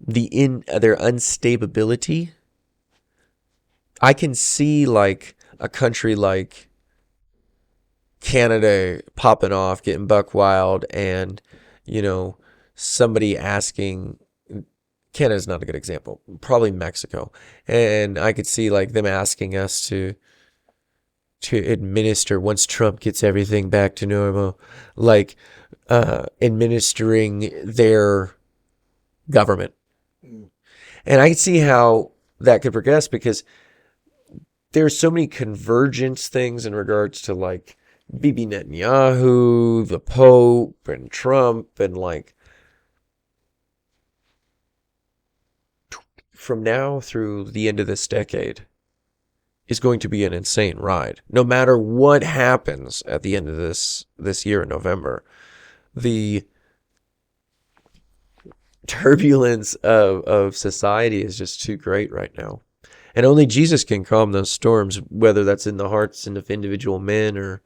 their unstability, I can see like a country like Canada popping off, getting buck wild, and somebody asking. Canada's not a good example. Probably Mexico, and I could see like them asking us to administer once Trump gets everything back to normal, like administering their government. Mm. And I can see how that could progress because there's so many convergence things in regards to like Bibi Netanyahu, the Pope, and Trump, and like from now through the end of this decade is going to be an insane ride. No matter what happens at the end of this year in November, the turbulence of society is just too great right now. And only Jesus can calm those storms, whether that's in the hearts of individual men or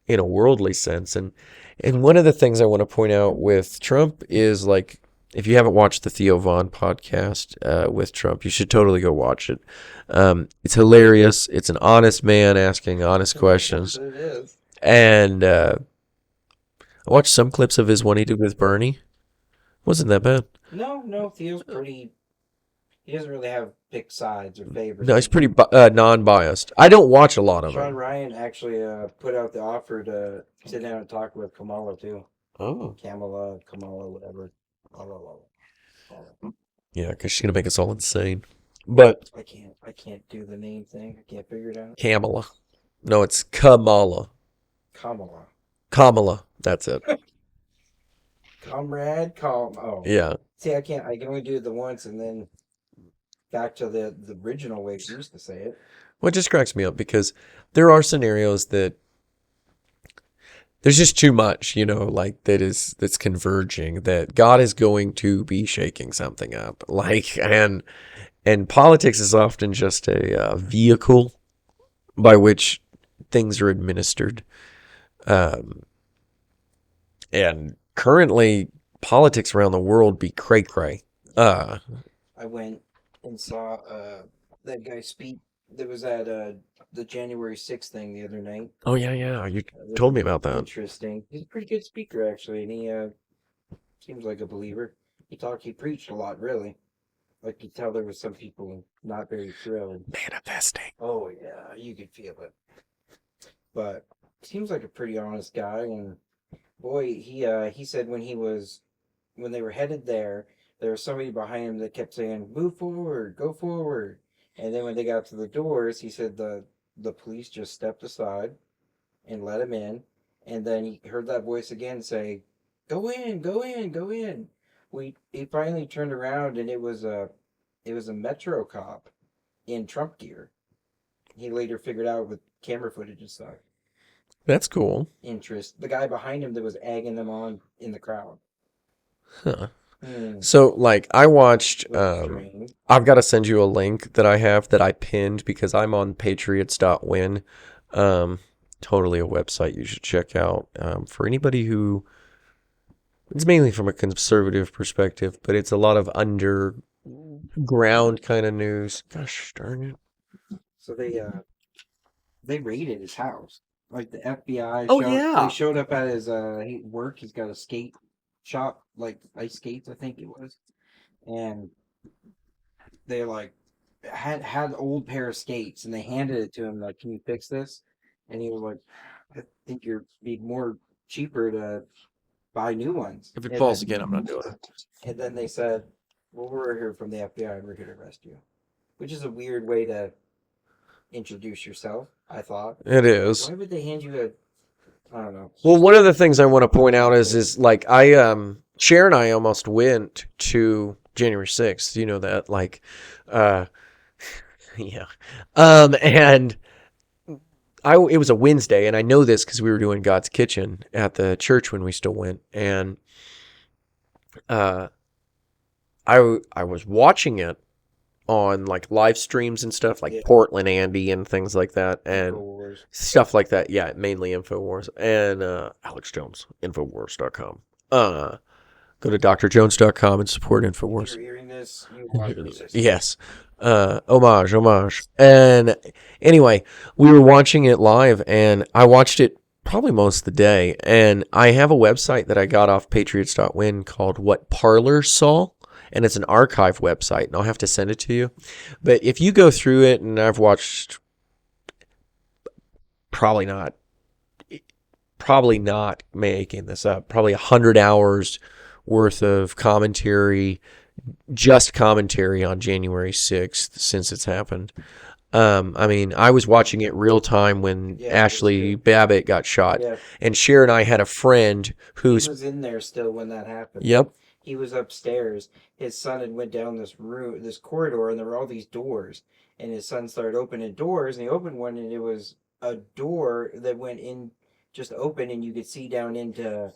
in a worldly sense. And one of the things I want to point out with Trump is like, if you haven't watched the Theo Von podcast with Trump, you should totally go watch it. It's hilarious. It's an honest man asking honest questions. It is. And I watched some clips of his one he did with Bernie. Wasn't that bad. No, Theo's pretty. he doesn't really have pick sides or favorites. No, he's pretty non-biased. I don't watch a lot of Sean him. Ryan actually put out the offer to sit down and talk with Kamala too. Oh. Kamala, whatever. Kamala. Yeah, because she's gonna make us all insane. But I can't do the name thing. I can't figure it out. Kamala. No, it's Kamala. Kamala. Kamala. That's it. Comrade, Oh, Yeah. see, I can't. I can only do it the once, and then back to the original way we used to say it. Well, it just cracks me up because there are scenarios that there's just too much, like that's converging that God is going to be shaking something up. Like, and politics is often just a vehicle by which things are administered. And currently, politics around the world be cray cray. I went and saw that guy speak. There was at the January 6th thing the other night. Oh yeah, you told me about that. Interesting. He's a pretty good speaker actually, and he seems like a believer. He preached a lot, really. Like you tell, there was some people not very thrilled. Manifesting. Oh yeah, you could feel it. But seems like a pretty honest guy, and boy, he said when they were headed there was somebody behind him that kept saying, "Move forward, go forward." And then when they got to the doors, he said the police just stepped aside and let him in. And then he heard that voice again say, "Go in, go in, go in." He finally turned around, and it was a Metro cop in Trump gear. He later figured out with camera footage and stuff. That's cool. The guy behind him that was egging them on in the crowd. Huh. So, like, I watched. I've got to send you a link that I have that I pinned because I'm on Patriots.win. Totally a website you should check out for anybody who. It's mainly from a conservative perspective, but it's a lot of underground kind of news. Gosh darn it! So they raided his house. Like the FBI. They showed up at his work. He's got a skate shop, like ice skates, I think it was, and they like had old pair of skates, and they handed it to him like, "Can you fix this?" And he was like, "I think you'd be more cheaper to buy new ones." If it falls again, I'm not doing it. And then they said, "Well, we're here from the FBI, and we're here to arrest you," which is a weird way to introduce yourself. I thought it is. Why would they hand you I don't know. Well, one of the things I want to point out is like Cher and I almost went to January 6th. You know that, like, yeah. And it was a Wednesday, and I know this because we were doing God's Kitchen at the church when we still went, and I was watching it on like live streams and stuff like Portland Andy and things like that and Infowars. Stuff like that. Yeah, mainly Infowars and Alex Jones, Infowars.com. Go to drjones.com and support Infowars. If you're hearing this, you watch this. Yes. Homage. And anyway, we were watching it live and I watched it probably most of the day. And I have a website that I got off Patriots.win called What Parler Saw. And it's an archive website, and I'll have to send it to you. But if you go through it, and I've watched probably not making this up, probably 100 hours worth of commentary, just commentary on January 6th since it's happened. I mean, I was watching it real time when Ashley Babbitt got shot. Yeah. And Cher and I had a friend he was in there still when that happened. Yep. He was upstairs. His son had went down this corridor, and there were all these doors. And his son started opening doors, and he opened one, and it was a door that went in, just open, and you could see down into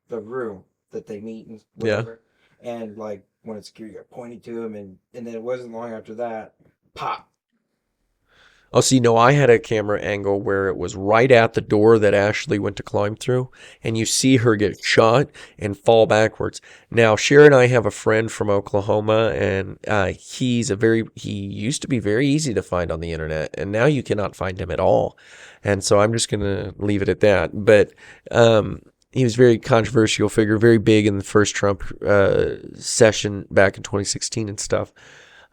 the room that they meet and whatever. Yeah. And like when security got pointed to him, and then it wasn't long after that, pop. Oh, see, no, I had a camera angle where it was right at the door that Ashley went to climb through, and you see her get shot and fall backwards. Now, Cher and I have a friend from Oklahoma, and he used to be very easy to find on the internet, and now you cannot find him at all. And so I'm just going to leave it at that. But he was a very controversial figure, very big in the first Trump session back in 2016 and stuff.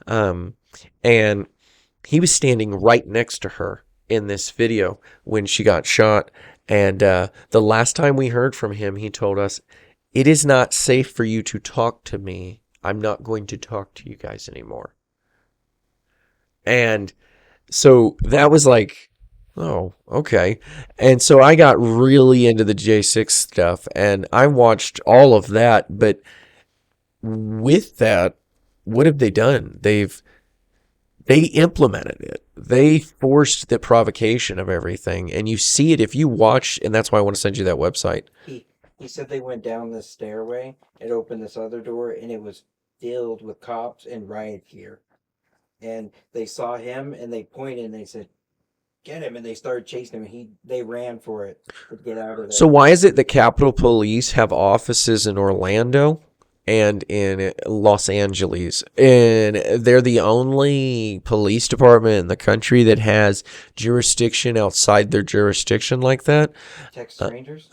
Um, and he was standing right next to her in this video when she got shot. And the last time we heard from him, he told us, "It is not safe for you to talk to me. I'm not going to talk to you guys anymore." And so that was like, oh, okay. And so I got really into the J6 stuff and I watched all of that. But with that, what have they done? They implemented it. They forced the provocation of everything. And you see it if you watch, and that's why I want to send you that website. He said they went down this stairway and opened this other door, and it was filled with cops and riot gear. And they saw him, and they pointed, and they said, "Get him!" And they started chasing him. They ran for it to get out of So there. why is it the Capitol Police have offices in Orlando and in Los Angeles? And they're the only police department in the country that has jurisdiction outside their jurisdiction like that. Texas Rangers,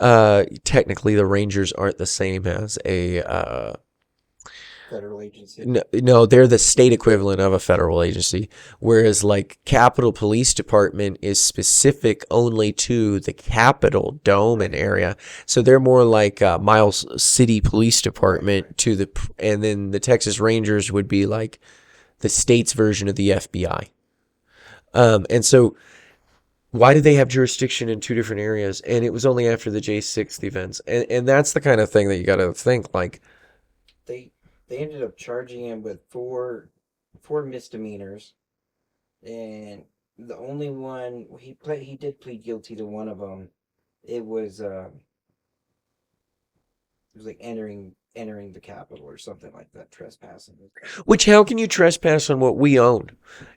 Technically, the Rangers aren't the same as a federal agency. no, they're the state equivalent of a federal agency. Whereas, like, Capitol Police Department is specific only to the Capitol Dome and area. So they're more like Miles City Police Department to and then the Texas Rangers would be like the state's version of the FBI. And so, why did they have jurisdiction in two different areas? And it was only after the J6 events. And that's the kind of thing that you got to think, like, They ended up charging him with four misdemeanors, and the only one he did plead guilty to one of them. It was like entering the Capitol or something like that, trespassing. which how can you trespass on what we own?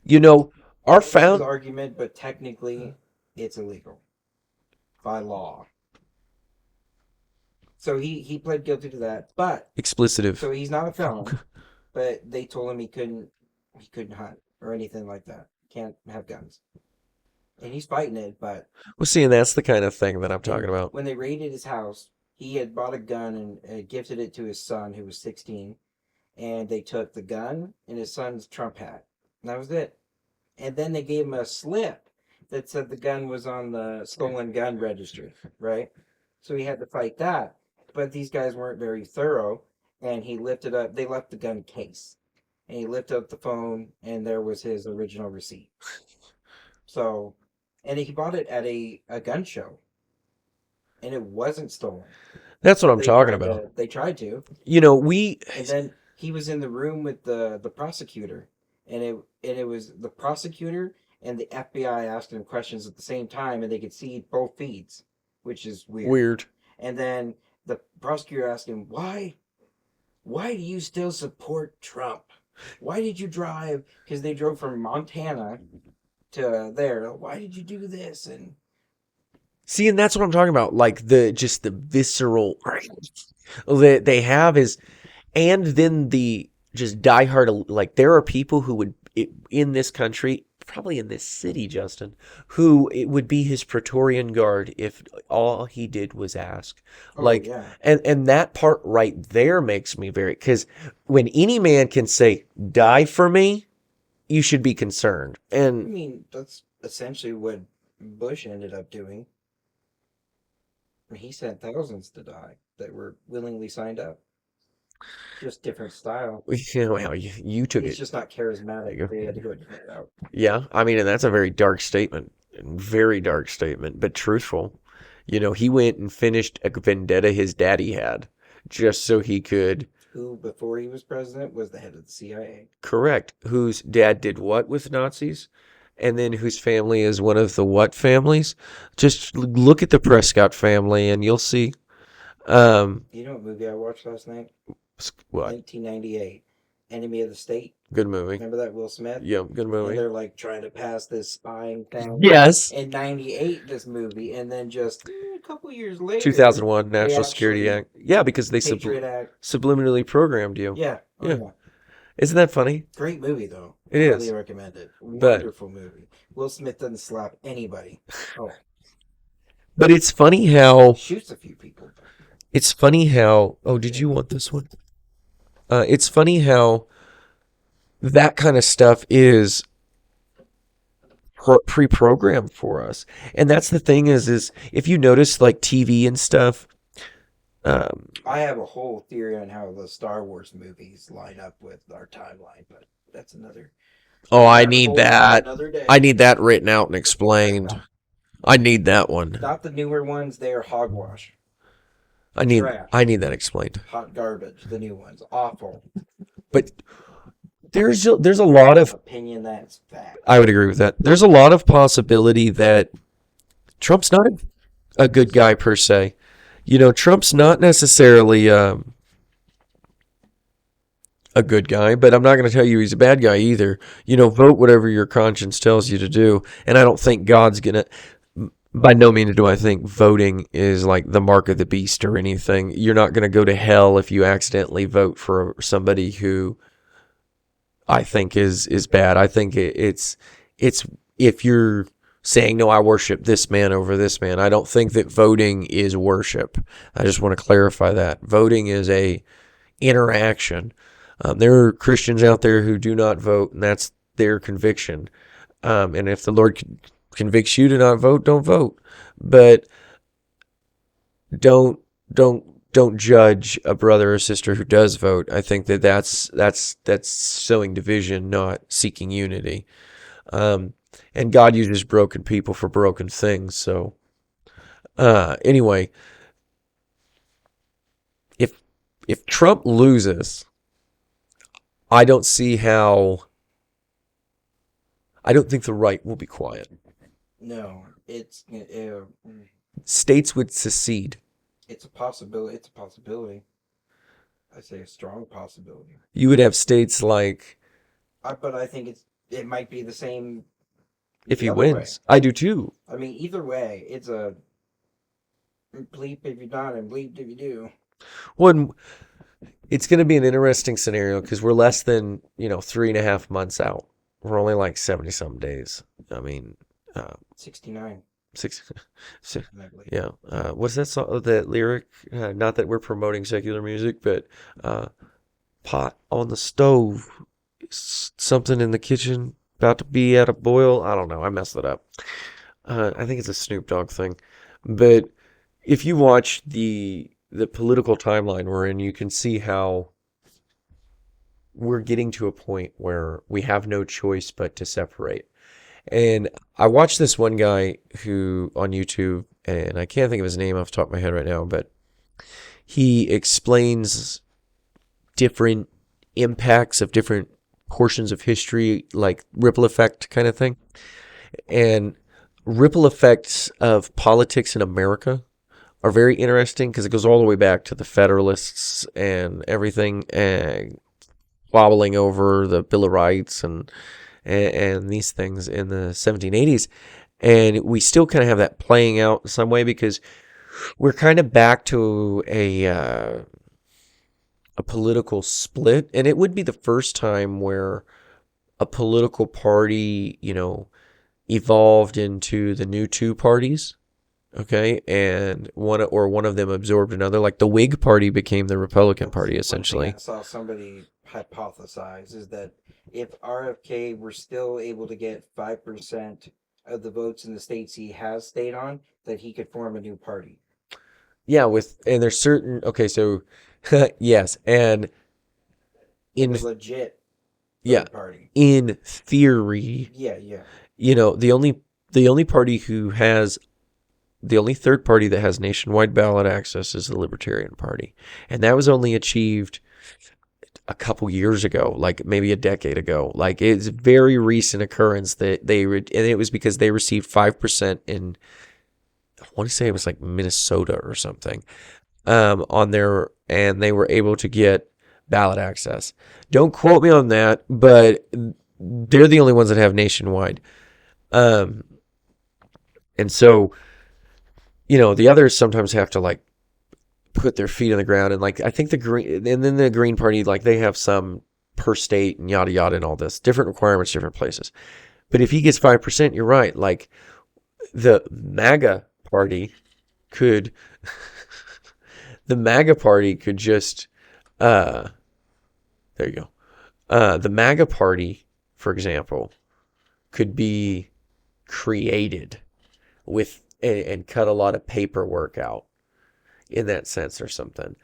You know, our That was his found argument, but technically, it's illegal by law. So he pled guilty to that, but explicitive. so he's not a felon. But they told him he couldn't hunt or anything like that. Can't have guns, and he's fighting it. But Well, see, and that's the kind of thing that I'm talking about. when they raided his house, he had bought a gun and gifted it to his son, who was 16. And they took the gun and his son's Trump hat. And that was it. And then they gave him a slip that said the gun was on the stolen gun registry, right? So he had to fight that. But these guys weren't very thorough. And he lifted up, they left the gun case. And he lifted up the phone, and there was his original receipt. So, and he bought it at a gun show. And it wasn't stolen. That's what I'm They talking tried about. they tried to. You know, And then he was in the room with the prosecutor, and it was the prosecutor and the FBI asking him questions at the same time, and they could see both feeds, which is weird. weird. And then the prosecutor asked him, why do you still support Trump? Why did you drive? Because they drove from Montana to there. Why did you do this? And See, and that's what I'm talking about. Like the visceral that they have is, and then the just diehard. Like there are people who would in this country, probably in this city, Justin, who it would be his Praetorian Guard if all he did was ask. Like, yeah. and that part right there makes me very, because when any man can say, "Die for me," you should be concerned. I And mean, that's essentially what Bush ended up doing. He sent thousands to die that were willingly signed up. Just different style. you know, well, you took He's it. just not charismatic. They had to go a different route. Yeah, I mean, and that's a very dark statement, very dark statement, but truthful. You know, he went and finished a vendetta his daddy had just so he could Who, before he was president, was the head of the CIA. correct whose dad did what with Nazis and then whose family is one of the what families. Just look at the Prescott family and you'll see. You know what movie I watched last night? What? 1998. Enemy of the State. Good movie. Remember that, Will Smith? Yeah, good And movie. they're like trying to pass this spying thing. Yes. In 98, this movie. And then just a couple years later. 2001 they National Security actually- Act. Yeah, because they Patriot Act. subliminally programmed you. Yeah. Oh, Yeah. Isn't that funny? Great movie, though. It is. Highly recommend it. But- Wonderful movie. Will Smith doesn't slap anybody. Oh, But it's funny how shoots a few people. it's funny how. Oh, did you want this one? It's funny how that kind of stuff is pre-programmed for us. And that's the thing is if you notice like TV and stuff, I have a whole theory on how the Star Wars movies line up with our timeline, but that's another oh, I rabbit need hole for that. another I day. need that written out and explained. I need that one. Not the newer ones; they are hogwash, I need trash, I need that explained. hot garbage. The new ones, awful. But there's a lot of Opinion that's fact. I would agree with that. There's a lot of possibility that Trump's not a good guy per se. You know, Trump's not necessarily a good guy, but I'm not going to tell you he's a bad guy either. You know, vote whatever your conscience tells you to do. And I don't think God's going to, by no means do I think voting is like the mark of the beast or anything. You're not going to go to hell if you accidentally vote for somebody who I think is bad. I think it's if you're saying, no, I worship this man over this man. I don't think that voting is worship. I just want to clarify that. Voting is a interaction. There are Christians out there who do not vote, and that's their conviction. And if the Lord convicts you to not vote, don't vote. But don't judge a brother or sister who does vote. I think that's sowing division, not seeking unity. And God uses broken people for broken things. So anyway, if Trump loses, I don't see how. I don't think the right will be quiet. No, States would secede. it's a possibility. It's a possibility. I say a strong possibility. You would have states like But I think it might be the same. if The he other wins. I do too. I mean, either way, it's a bleep if you don't and bleep if you do. One, it's going to be an interesting scenario because we're less than 3.5 months out. We're only like 70 some days. I mean, 69. six. I believe. Yeah. What's that song? That lyric? Not that we're promoting secular music, but pot on the stove, something in the kitchen about to be at a boil. I don't know. I messed it up. I think it's a Snoop Dogg thing. But if you watch the political timeline we're in, you can see how we're getting to a point where we have no choice but to separate. And I watched this one guy who on YouTube, and I can't think of his name off the top of my head right now, but he explains different impacts of different portions of history, like ripple effect kind of thing. And ripple effects of politics in America are very interesting because it goes all the way back to the Federalists and everything, and wobbling over the Bill of Rights and these things in the 1780s. And we still kind of have that playing out in some way because we're kind of back to a political split. And it would be the first time where a political party, evolved into the new two parties. Okay. And one of them absorbed another. Like the Whig Party became the Republican Party, essentially. One thing I saw somebody hypothesize is that if RFK were still able to get 5% of the votes in the states he has stayed on, that he could form a new party. Yeah, and there's certain so yes, and in legit party. In theory, yeah. The only party who has the only third party that has nationwide ballot access is the Libertarian Party, and that was only achieved a couple years ago, like maybe a decade ago. Like it's a very recent occurrence that and it was because they received 5% in, I want to say it was like Minnesota or something, and they were able to get ballot access. Don't quote me on that, but they're the only ones that have nationwide. And so, the others sometimes have to like put their feet on the ground, and like I think the Green Party, like they have some per state and yada yada and all this different requirements, different places. But if he gets 5%, you're right. Like the MAGA party could just there you go. The MAGA party, for example, could be created with and cut a lot of paperwork out in that sense or something.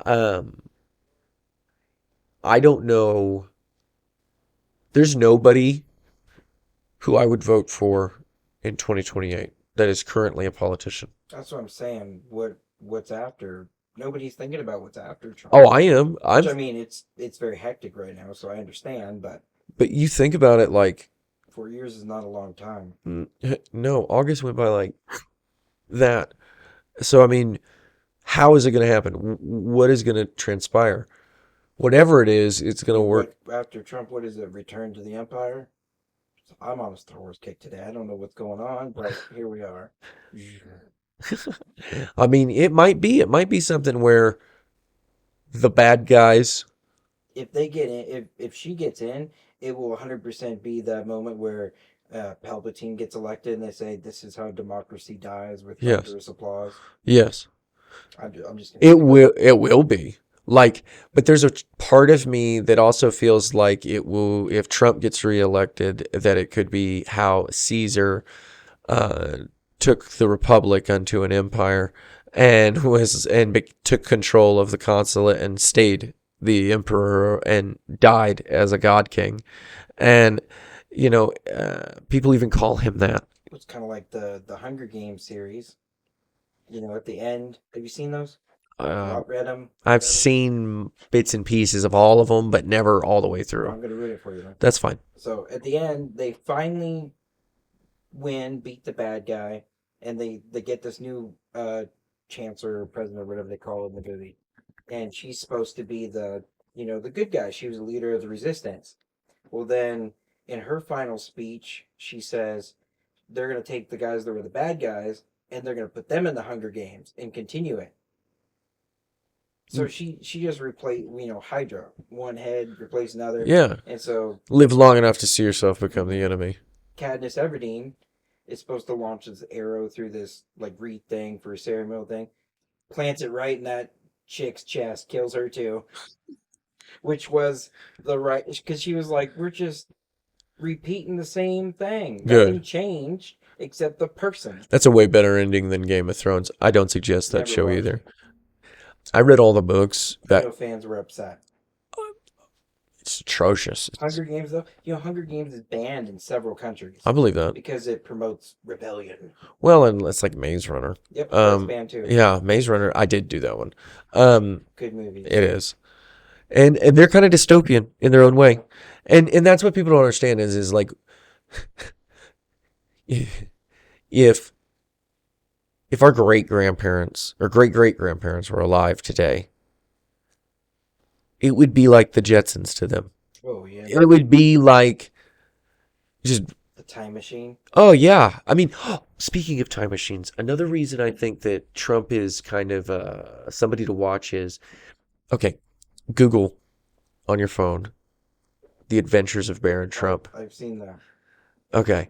Um, I don't know. There's nobody who I would vote for in 2028 that is currently a politician. That's what I'm saying. What's after? Nobody's thinking about what's after Trump. Oh, I am. Which I mean, it's very hectic right now, so I understand. But But you think about it like, 4 years is not a long time. no, August went by like that. So, I mean, how is it going to happen? What is going to transpire? Whatever it is, it's going to work. After Trump, what is it? Return to the empire? I'm on a Star Wars kick today. I don't know what's going on, but here we are. I mean, it might be something where the bad guys, If they get in, if she gets in, it will 100% be that moment where Palpatine gets elected and they say, "This is how democracy dies," with yes, thunderous applause. yes, I'm just gonna it say will be like, but there's a part of me that also feels like it will, if Trump gets reelected, that it could be how Caesar uh, took the republic unto an empire and took control of the consulate and stayed the emperor and died as a god king. And people even call him that. it's kind of like the Hunger Games series. At the end, have you seen those? Read them. I've seen bits and pieces of all of them, but never all the way I'm through. gonna read it for you. Then. That's fine. So at the end, they finally win, beat the bad guy, and they get this new chancellor, president, whatever they call it in the movie, and she's supposed to be the good guy. She was the leader of the resistance. Well, then in her final speech, she says they're gonna take the guys that were the bad guys and they're gonna put them in the Hunger Games and continue it. So she just replaced Hydra, one head replaced another. Yeah. And so Live long enough to see yourself become the enemy. Katniss Everdeen is supposed to launch this arrow through this like wreath thing for a ceremonial thing, plants it right in that chick's chest, kills her too. Which was the right, because she was like, we're just repeating the same thing. Good. Nothing changed except the person. That's a way better ending than Game of Thrones. I don't suggest that Never show watched either. it. I read all the books. No fans were upset. It's atrocious. Hunger Games, though, Hunger Games is banned in several countries I believe that. because it promotes rebellion. Well, and it's like Maze Runner. Yep, that's banned too. Yeah, Maze Runner. I did do that one. Good movie. It is, and they're kind of dystopian in their own way, and that's what people don't understand is like, if our great grandparents or great great grandparents were alive today, it would be like the Jetsons to them. Oh yeah. It would be like just The Time Machine. Oh, yeah. I mean, speaking of time machines, another reason I think that Trump is kind of somebody to watch is, okay, Google on your phone, The Adventures of Baron Trump. I've seen that. Okay.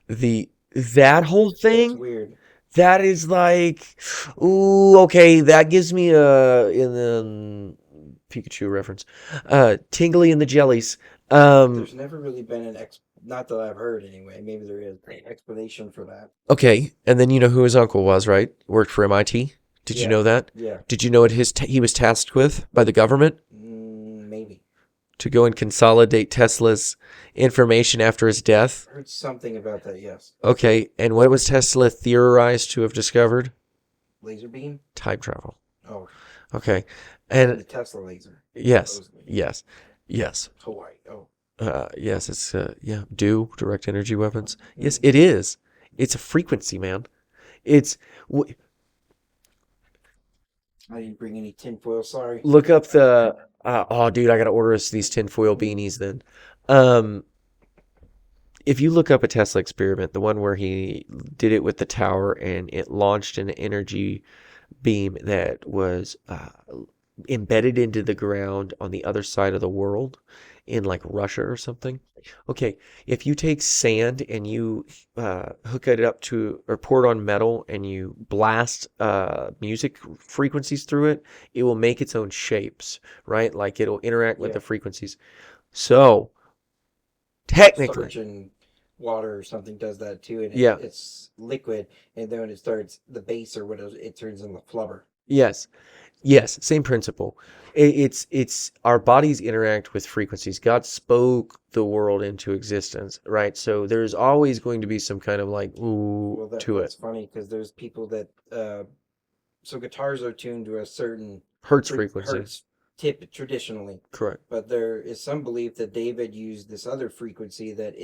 That whole It's thing, weird. that is like, ooh, okay, that gives me in the Pikachu reference, tingly in the jellies. There's never really been not that I've heard anyway. Maybe there is an explanation for that. Okay, and then you know who his uncle was, right? Worked for MIT. Did you Yeah. know that? Yeah, Did you know what he was tasked with by the government? maybe. To go and consolidate Tesla's information after his death? I heard something about that. Yes, Okay, and what was Tesla theorized to have discovered? laser beam. Time travel. Oh, Okay, the and Tesla laser. yes, supposedly. yes. Hawaii. Oh, Yes, it's direct energy weapons. Yes, it is. It's a frequency, man. It's I didn't bring any tinfoil. Sorry. look up the dude, I gotta order us these tinfoil beanies then. If you look up a Tesla experiment, the one where he did it with the tower and it launched an energy beam that was embedded into the ground on the other side of the world in like Russia or something. Okay, if you take sand and you hook it up to or pour it on metal and you blast music frequencies through it, it will make its own shapes, right? Like it'll interact with Yeah. the frequencies. So technically, Starch and water or something does that too, and yeah, it's liquid, and then when it starts the base or whatever, it turns into flubber. yes, yes, same principle. It's our bodies interact with frequencies. God spoke the world into existence, right? So there's always going to be some kind of like ooh Well, to it. that's funny because there's people that so guitars are tuned to a certain Hertz frequency. hertz tip traditionally, Correct. but there is some belief that David used this other frequency that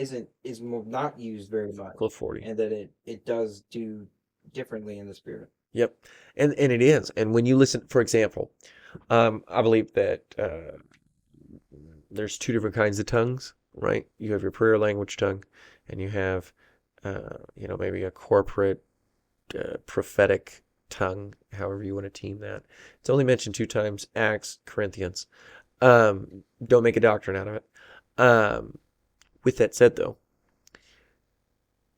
not used very much, Close 40. and that it does do differently in the spirit. Yep. And it is. And when you listen, for example, I believe that there's two different kinds of tongues, right? You have your prayer language tongue, and you have, maybe a corporate prophetic tongue, however you want to team that. It's only mentioned two times, Acts, Corinthians. Don't make a doctrine out of it. With that said, though,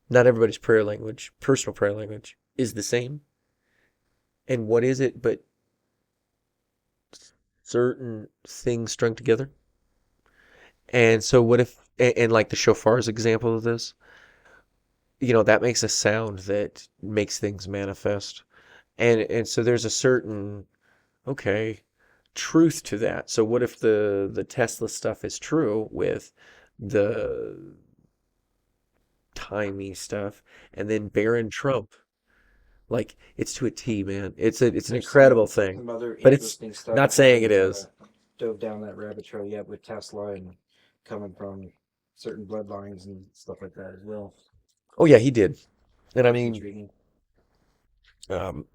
not everybody's prayer language, personal prayer language, is the same. And what is it but certain things strung together? And so what if, and like the shofar's example of this, that makes a sound that makes things manifest. And so there's a certain, okay, truth to that. So what if the Tesla stuff is true with the timey stuff, and then Barron Trump? Like, it's to a T, man. It's an There's incredible thing. some other But it's interesting stuff. not I saying it haven't is. dove down that rabbit trail yet with Tesla and coming from certain bloodlines and stuff like that as well. Oh yeah, he did. And I It's mean, intriguing. um,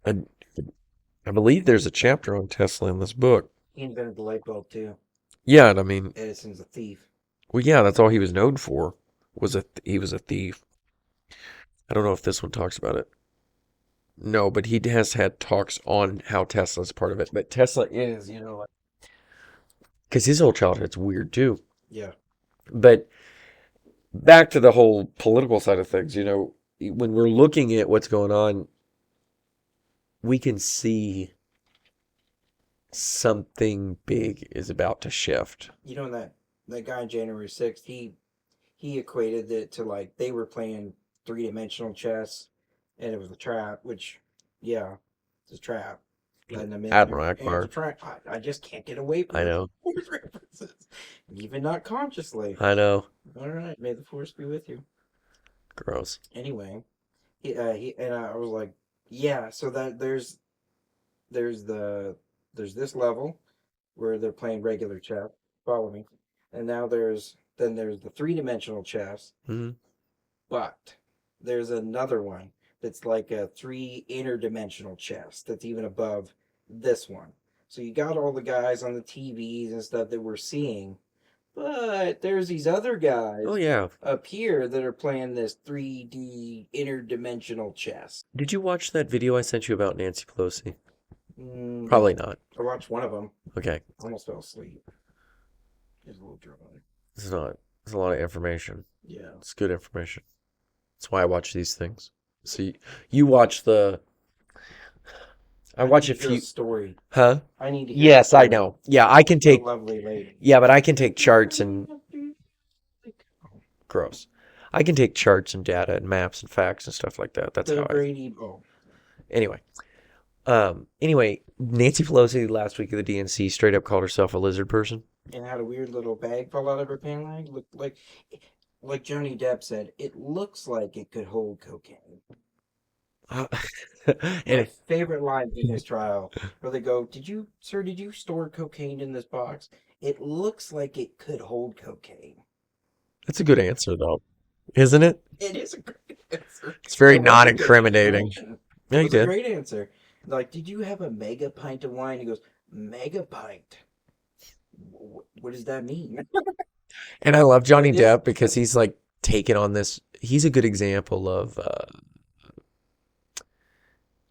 I, I believe there's a chapter on Tesla in this book. He invented the light bulb too. Yeah, and I mean, Edison's a thief. well, yeah, that's all he was known for. He was a thief. I don't know if this one talks about it. No, but he has had talks on how Tesla's part of it. But Tesla is, because his whole childhood's weird too. Yeah. But back to the whole political side of things, when we're looking at what's going on, we can see something big is about to shift. You know that guy on January 6th, he equated it to like they were playing three-dimensional chess and it was a trap, which yeah, it's a trap. Letting them in Admiral there. And Akbar. it's a trap. I just can't get away from I know. Force references. Even not consciously. I know. All right, may the force be with you. Gross. Anyway, he and I was like, yeah. So that there's this level where they're playing regular chess. Follow me. And now there's the three-dimensional chess, Hmm. but there's another one that's like a three interdimensional chess that's even above this one. So you got all the guys on the TVs and stuff that we're seeing, but there's these other guys Oh yeah. up here that are playing this 3D interdimensional chess. Did you watch that video I sent you about Nancy Pelosi? Mm, Probably not. I watched one of them. Okay. Almost fell asleep. It was a little dry. It's not. It's a lot of information. Yeah. It's good information. That's why I watch these things. So you watch the. I watch a Hear a few. story. Huh? I need to hear Yes, a I story. know. Yeah, I can A take. lovely lady. Yeah, but I can take charts and gross. I can take charts and data and maps and facts and stuff like that. That's The how I. Brady. Oh, Anyway. Anyway, Nancy Pelosi last week at the DNC straight up called herself a lizard person. and had a weird little bag fall out of her pant leg. Looked like Johnny Depp said, it looks like it could hold cocaine. And My favorite line in this trial, where they go, did you store cocaine in this box? It looks like it could hold cocaine. that's a good answer, though, isn't it? It is a great answer. It's very It was a good non-incriminating. question. Yeah, It he was a did. great answer. Like, did you have a mega pint of wine? He goes, mega pint. What does that mean? And I love Johnny It is- Depp because he's like taken on this. He's a good example of,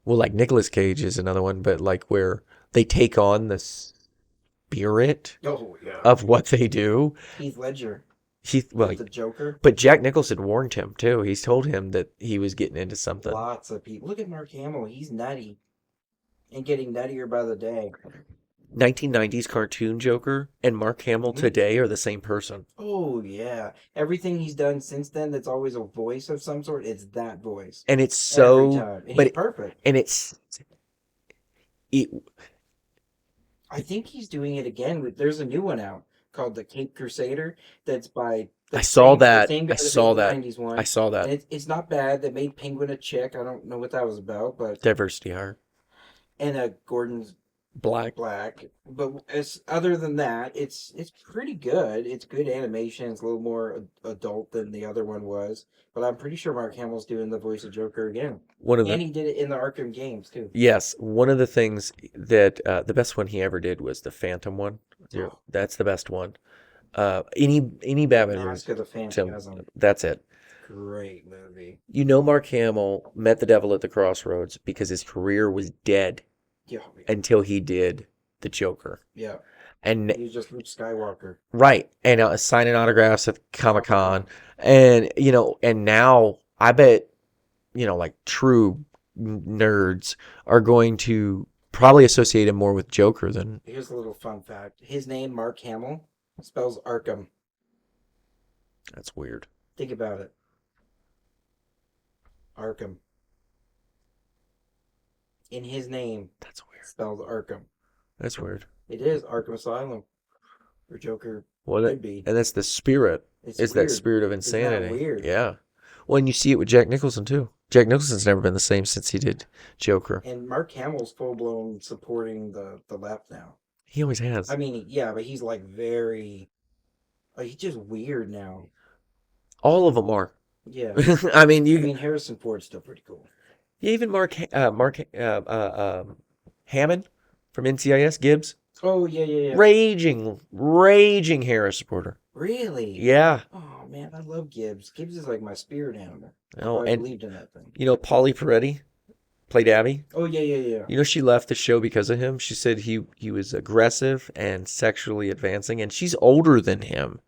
well, like Nicolas Cage is another one, but like where they take on the spirit Oh yeah. of what they do. Heath Ledger, Well, the Joker. but Jack Nicholson warned him too. He's told him that he was getting into something. Lots of people. Look at Mark Hamill. He's nutty, and getting nuttier by the day. 1990s cartoon Joker and Mark Hamill today are the same person. Oh yeah, everything he's done since then, that's always a voice of some sort. It's that voice And it's every so, time, and but he's perfect. and it's it, I think he's doing it again. There's a new one out called The Cape Crusader. That's by I saw the that. same guy I that saw made the that. '90s one, I saw and that. it's not bad. They made Penguin a chick. I don't know what that was about, but Diversity hire. and Gordon's Black. black. But as other than that, it's pretty good. It's good animation. It's a little more adult than the other one was. But I'm pretty sure Mark Hamill's doing the voice of Joker again, One of and the he did it in the Arkham games too. Yes, one of the things that the best one he ever did was the Phantom one. Yeah. That's the best one. Any Batman movie. Mask of the Phantasm. That's it. Great movie. You know, Mark Hamill met the devil at the crossroads because his career was dead Yeah. until he did the Joker. Yeah. And He's just Luke Skywalker. right, and signing autographs at Comic-Con, and and now I bet like true nerds are going to probably associate him more with Joker than. Here's a little fun fact. His name, Mark Hamill, spells Arkham. That's weird. Think about it. Arkham. In his name, That's weird. spelled Arkham. That's weird. It is Arkham Asylum, where Joker Well, could be. and that's the spirit. It's It's weird. that spirit of not insanity. weird? Yeah. Well, and you see it with Jack Nicholson too. Jack Nicholson's never been the same since he did Joker. And Mark Hamill's full blown supporting the left now. He always has. I mean, yeah, but he's like very, he's just weird now. All of them are. Yeah. I mean, I mean, Harrison Ford's still pretty cool. even Mark Hammond from NCIS Gibbs, Oh yeah, yeah, yeah. raging Harris supporter. Really? Yeah. Oh man, I love Gibbs. Gibbs is like my spirit animal. Oh, I and believed in that thing. Polly Peretti played Abby. Oh yeah, yeah, yeah. She left the show because of him. She said he was aggressive and sexually advancing, and she's older than him.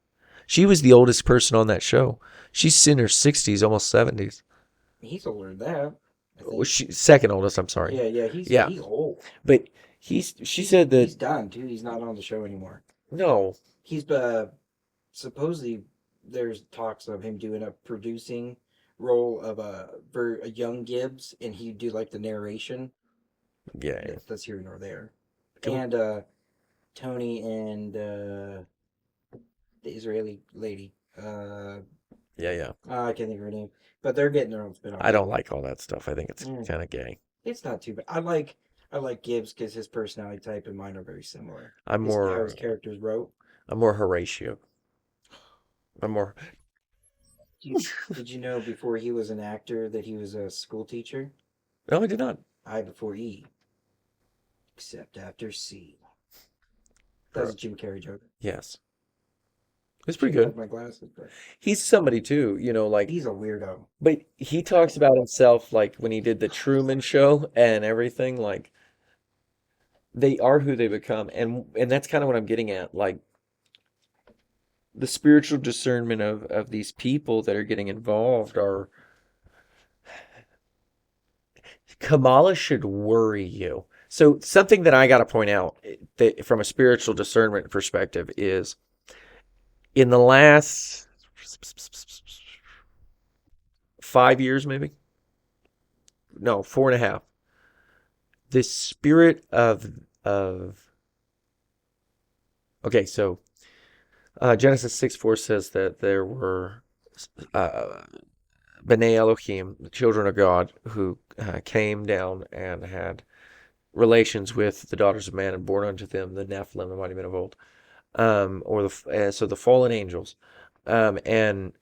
She was the oldest person on that show. She's in her 60s, almost 70s. He's older than that. I think. Well, she's second oldest, I'm sorry. Yeah, yeah. He's old. But she said He's that done too. He's not on the show anymore. no. He's supposedly there's talks of him doing a producing role of for a young Gibbs, and he'd do like the narration. Yeah. That's here nor there. Cool. And Tony and the Israeli lady. Yeah. I can't think of her name, but they're getting their own spin-off. I don't like all that stuff. I think it's Mm. kind of gay. It's not too bad. I like Gibbs because his personality type and mine are very similar. I'm How more his characters wrote. Horatio. I'm more. Did you know before he was an actor that he was a school teacher? No, I did not. I before E. Except after C. That was a Jim Carrey joke. Yes. It's pretty Shouldn't good. have my glasses, but He's somebody too, like, he's a weirdo. but he talks about himself like when he did the Truman Show and everything, like they are who they become, and that's kind of what I'm getting at, like the spiritual discernment of these people that are getting involved are. Kamala should worry you. So something that I got to point out that from a spiritual discernment perspective is in the last 5 years, maybe? No, 4.5. The spirit of okay, so Genesis 6:4 says that there were B'nai Elohim, the children of God, who came down and had relations with the daughters of man and born unto them the Nephilim, the mighty men of old, so the fallen angels, and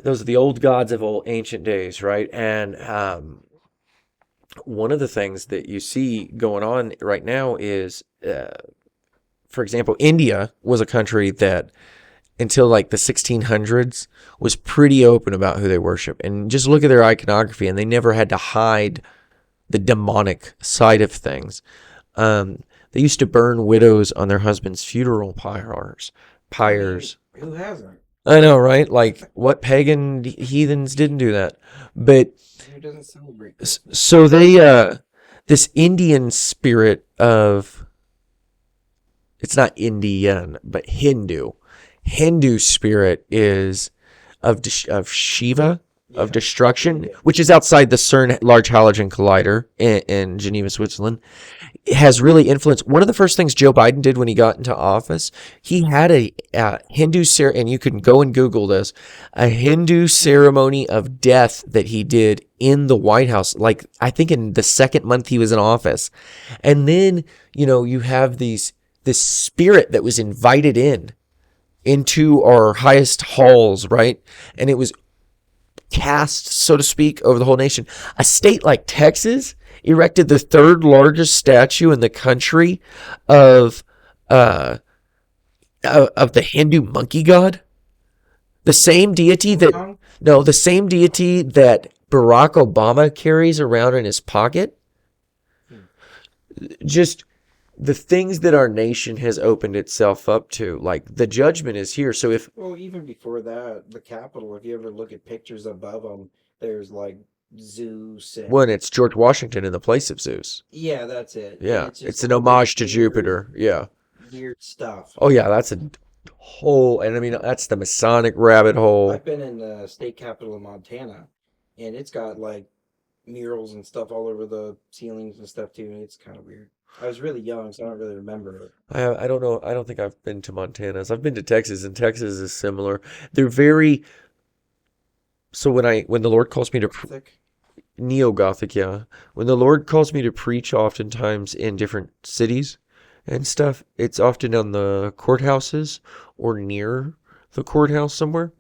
those are the old gods of old ancient days, right? And one of the things that you see going on right now is, for example, India was a country that until like the 1600s was pretty open about who they worship, and just look at their iconography, and they never had to hide the demonic side of things. They used to burn widows on their husbands' funeral pyres. Who hasn't? I know, right? Like, what pagan heathens didn't do that? But Who doesn't celebrate? so they, this Indian spirit of it's not Indian, but Hindu spirit is of Shiva, Yeah. of destruction, Yeah. which is outside the CERN Large Hadron Collider in Geneva, Switzerland. It has really influenced. One of the first things Joe Biden did when he got into office, he had a Hindu and you can go and Google this, a Hindu ceremony of death that he did in the White House, like I think in the second month he was in office. And then, you have this spirit that was invited into our highest halls, right? And it was cast, so to speak, over the whole nation. A state like Texas erected the third largest statue in the country of the Hindu monkey god. The same deity that Barack Obama carries around in his pocket. Just the things that our nation has opened itself up to, like the judgment is here. So Well, even before that, the Capitol, if you ever look at pictures above them, there's like Zeus and when it's George Washington in the place of Zeus. yeah, that's it. And Yeah, just it's an all this homage to weird- Jupiter. Yeah. Weird stuff. Oh yeah, that's a whole, and I mean that's the Masonic rabbit hole. I've been in the state capital of Montana, and it's got like murals and stuff all over the ceilings and stuff too, and it's kind of weird. I was really young, so I don't really remember it. I don't know. I don't think I've been to Montana's. I've been to Texas, and Texas is similar. They're very. So when the Lord calls me to Thick. neo-Gothic, yeah, when the Lord calls me to preach, oftentimes in different cities and stuff, it's often on the courthouses or near the courthouse somewhere.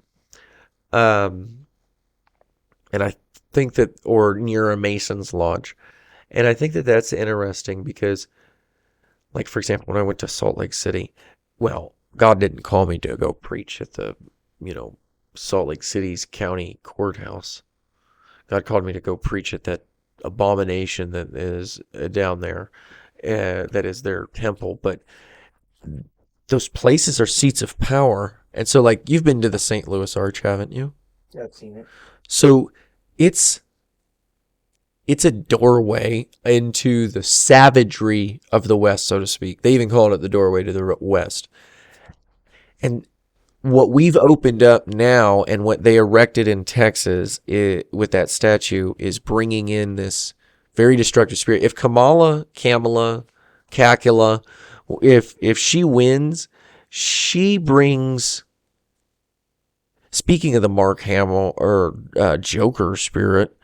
And I think that, or near a Mason's lodge, and I think that that's interesting because, like, for example, when I went to Salt Lake City, well, God didn't call me to go preach at the, Salt Lake City's county courthouse. God called me to go preach at that abomination that is down there, that is their temple. But those places are seats of power. And so, like, you've been to the St. Louis Arch, haven't you? Yeah, I've seen it. So it's a doorway into the savagery of the West, so to speak. They even call it the doorway to the West. And what we've opened up now and what they erected in Texas with that statue is bringing in this very destructive spirit. If Kamala, Kakula, if she wins, she brings, speaking of the Mark Hamill or Joker spirit,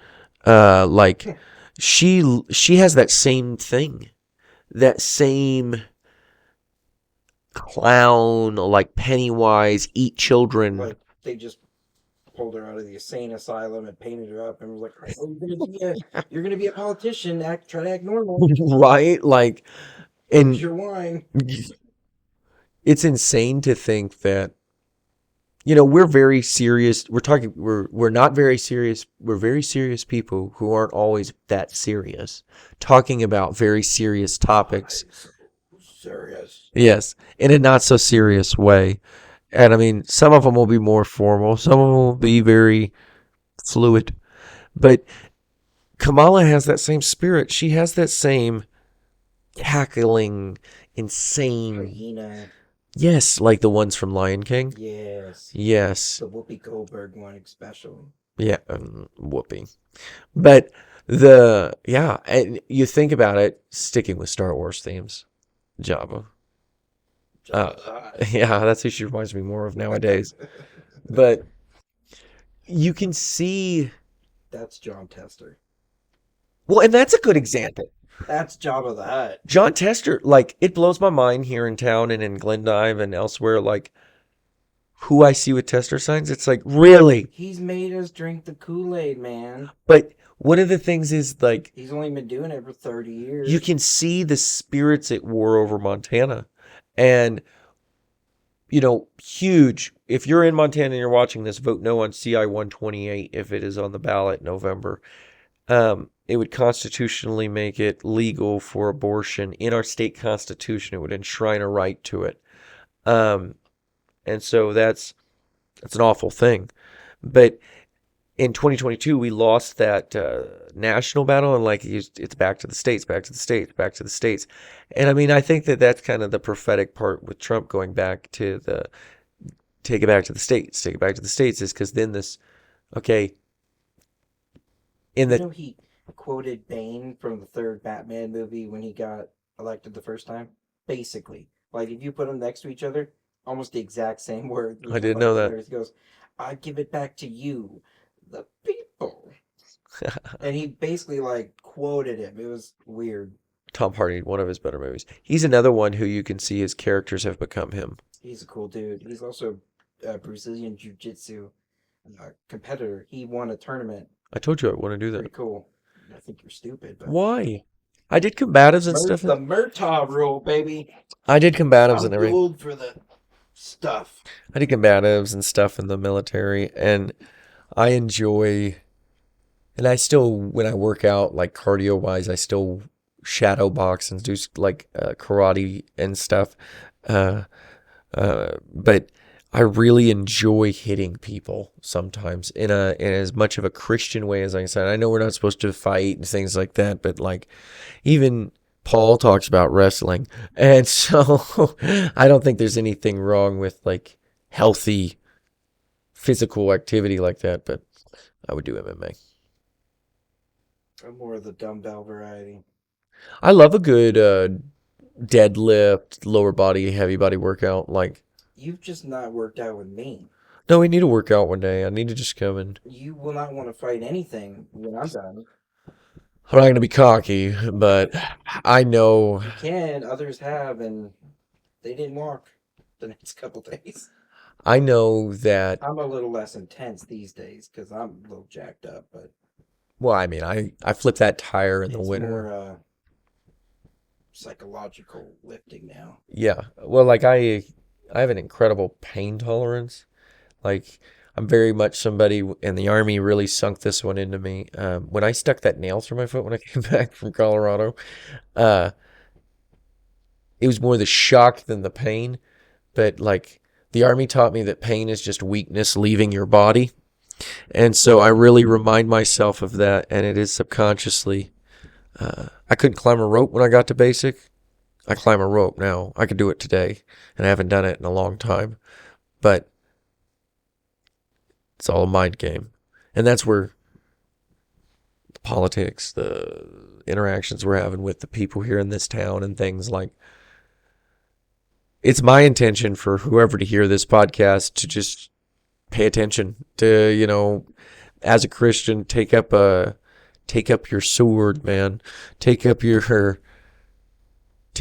like she has that same thing, that same clown, like Pennywise, eat children. Like they just pulled her out of the insane asylum and painted her up and was like, "Oh, you're gonna be a politician. Try to act normal. Right? Like, Here's and your wine." it's insane to think that, we're very serious. We're not very serious. We're very serious people who aren't always that serious, talking about very serious topics. Serious. Yes, in a not so serious way. And I mean, some of them will be more formal, some of them will be very fluid. But Kamala has that same spirit. She has that same cackling, insane. Hyena. Yes, like the ones from Lion King. Yes. Yes. The Whoopi Goldberg one especially. Yeah, whooping. But and you think about it, sticking with Star Wars themes, Jabba. Yeah, that's who she reminds me more of nowadays. But you can see, That's John Tester. well, and that's a good example. That's Jabba the Hutt. John Tester, like, it blows my mind here in town and in Glendive and elsewhere, like, who I see with Tester signs. It's like, really? He's made us drink the Kool-Aid, man. But one of the things is, like, He's only been doing it for 30 years. you can see the spirits at war over Montana. And, huge. If you're in Montana and you're watching this, vote no on CI 128 if it is on the ballot in November. It would constitutionally make it legal for abortion in our state constitution. It would enshrine a right to it. And so that's an awful thing. But in 2022 we lost that national battle, and like it's back to the states, back to the states, back to the states. And I mean, I think that that's kind of the prophetic part with Trump going back to the take it back to the states, take it back to the states, is because then this, okay, in You the know, he quoted Bane from the third Batman movie when he got elected the first time. Basically, like if you put them next to each other, almost the exact same word. I didn't know that. He goes, "I give it back to you, the people," and he basically like quoted him. It was weird. Tom Hardy, one of his better movies. He's another one who you can see his characters have become him. He's a cool dude. He's also a Brazilian jiu-jitsu competitor. He won a tournament. I told you I want to do Pretty that. cool. I think you're stupid, but Why? I did combatives and stuff. the Murtaugh rule, baby. I did combatives I'm and too everything. old for the stuff. I did combatives and stuff in the military, and I enjoy, and I still, when I work out, like cardio wise, I still shadow box and do like karate and stuff. Uh, but I really enjoy hitting people sometimes in as much of a Christian way as I can. I know we're not supposed to fight and things like that, but like even Paul talks about wrestling, and so I don't think there's anything wrong with like healthy physical activity like that. But I would do MMA. I'm more of the dumbbell variety. I love a good deadlift, lower body, heavy body workout. Like, You've just not worked out with me. no, we need to work out one day. I need to just come and. You will not want to fight anything when I'm done. I'm not going to be cocky, but I know. You can. Others have, and they didn't walk the next couple days. I know that. I'm a little less intense these days because I'm a little jacked up, but Well, I mean, I flip that tire in the it's winter. more psychological lifting now. Yeah. Well, like I have an incredible pain tolerance. Like I'm very much somebody, and the Army really sunk this one into me. When I stuck that nail through my foot when I came back from Colorado, uh, it was more the shock than the pain. But like the Army taught me that pain is just weakness leaving your body. And so I really remind myself of that, and it is subconsciously. I couldn't climb a rope when I got to basic. I climb a rope now. I could do it today, and I haven't done it in a long time. But it's all a mind game. And that's where the politics, the interactions we're having with the people here in this town and things like, it's my intention for whoever to hear this podcast to just pay attention to, as a Christian, take up your sword, man. Take up your,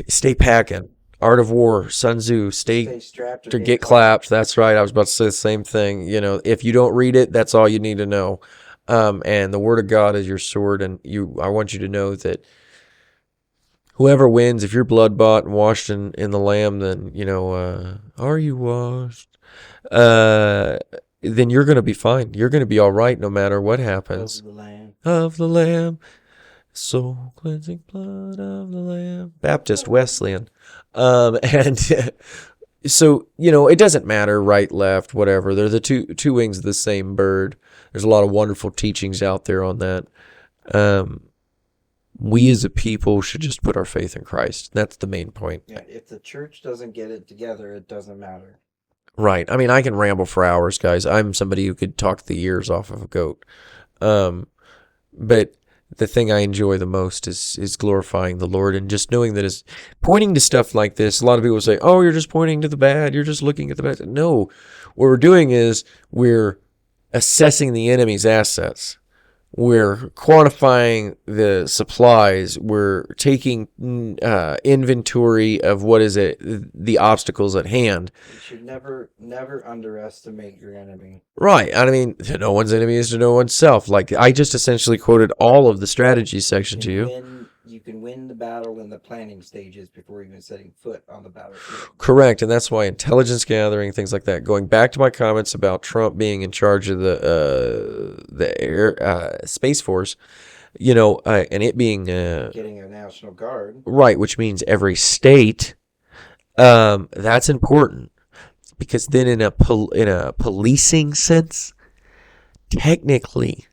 stay packing. Art of War, Sun Tzu, Stay strapped to get clapped. That's right. I was about to say the same thing. If you don't read it, that's all you need to know. And the Word of God is your sword, and I want you to know that whoever wins, if you're blood bought and washed in the Lamb, then are you washed? Then you're gonna be fine. You're gonna be all right no matter what happens. Of the Lamb, soul cleansing blood of the Lamb. Baptist Wesleyan. And so, it doesn't matter right, left, whatever. They're the two wings of the same bird. There's a lot of wonderful teachings out there on that. We as a people should just put our faith in Christ. That's the main point. Yeah, if the church doesn't get it together, it doesn't matter. Right. I mean, I can ramble for hours, guys. I'm somebody who could talk the ears off of a goat. But the thing I enjoy the most is glorifying the Lord, and just knowing that is pointing to stuff like this. A lot of people say, "Oh, you're just pointing to the bad. You're just looking at the bad." No, what we're doing is we're assessing the enemy's assets. We're quantifying the supplies. We're taking inventory of the obstacles at hand. You should never underestimate your enemy. Right. I mean, no one's enemy is to no one's self. Like, I just essentially quoted all of the strategy section to you. You can win the battle in the planning stages before even setting foot on the battlefield. Correct. And that's why intelligence gathering, things like that. Going back to my comments about Trump being in charge of the air Space Force, and it being getting a National Guard. Right, which means every state. That's important, because then in a policing sense, technically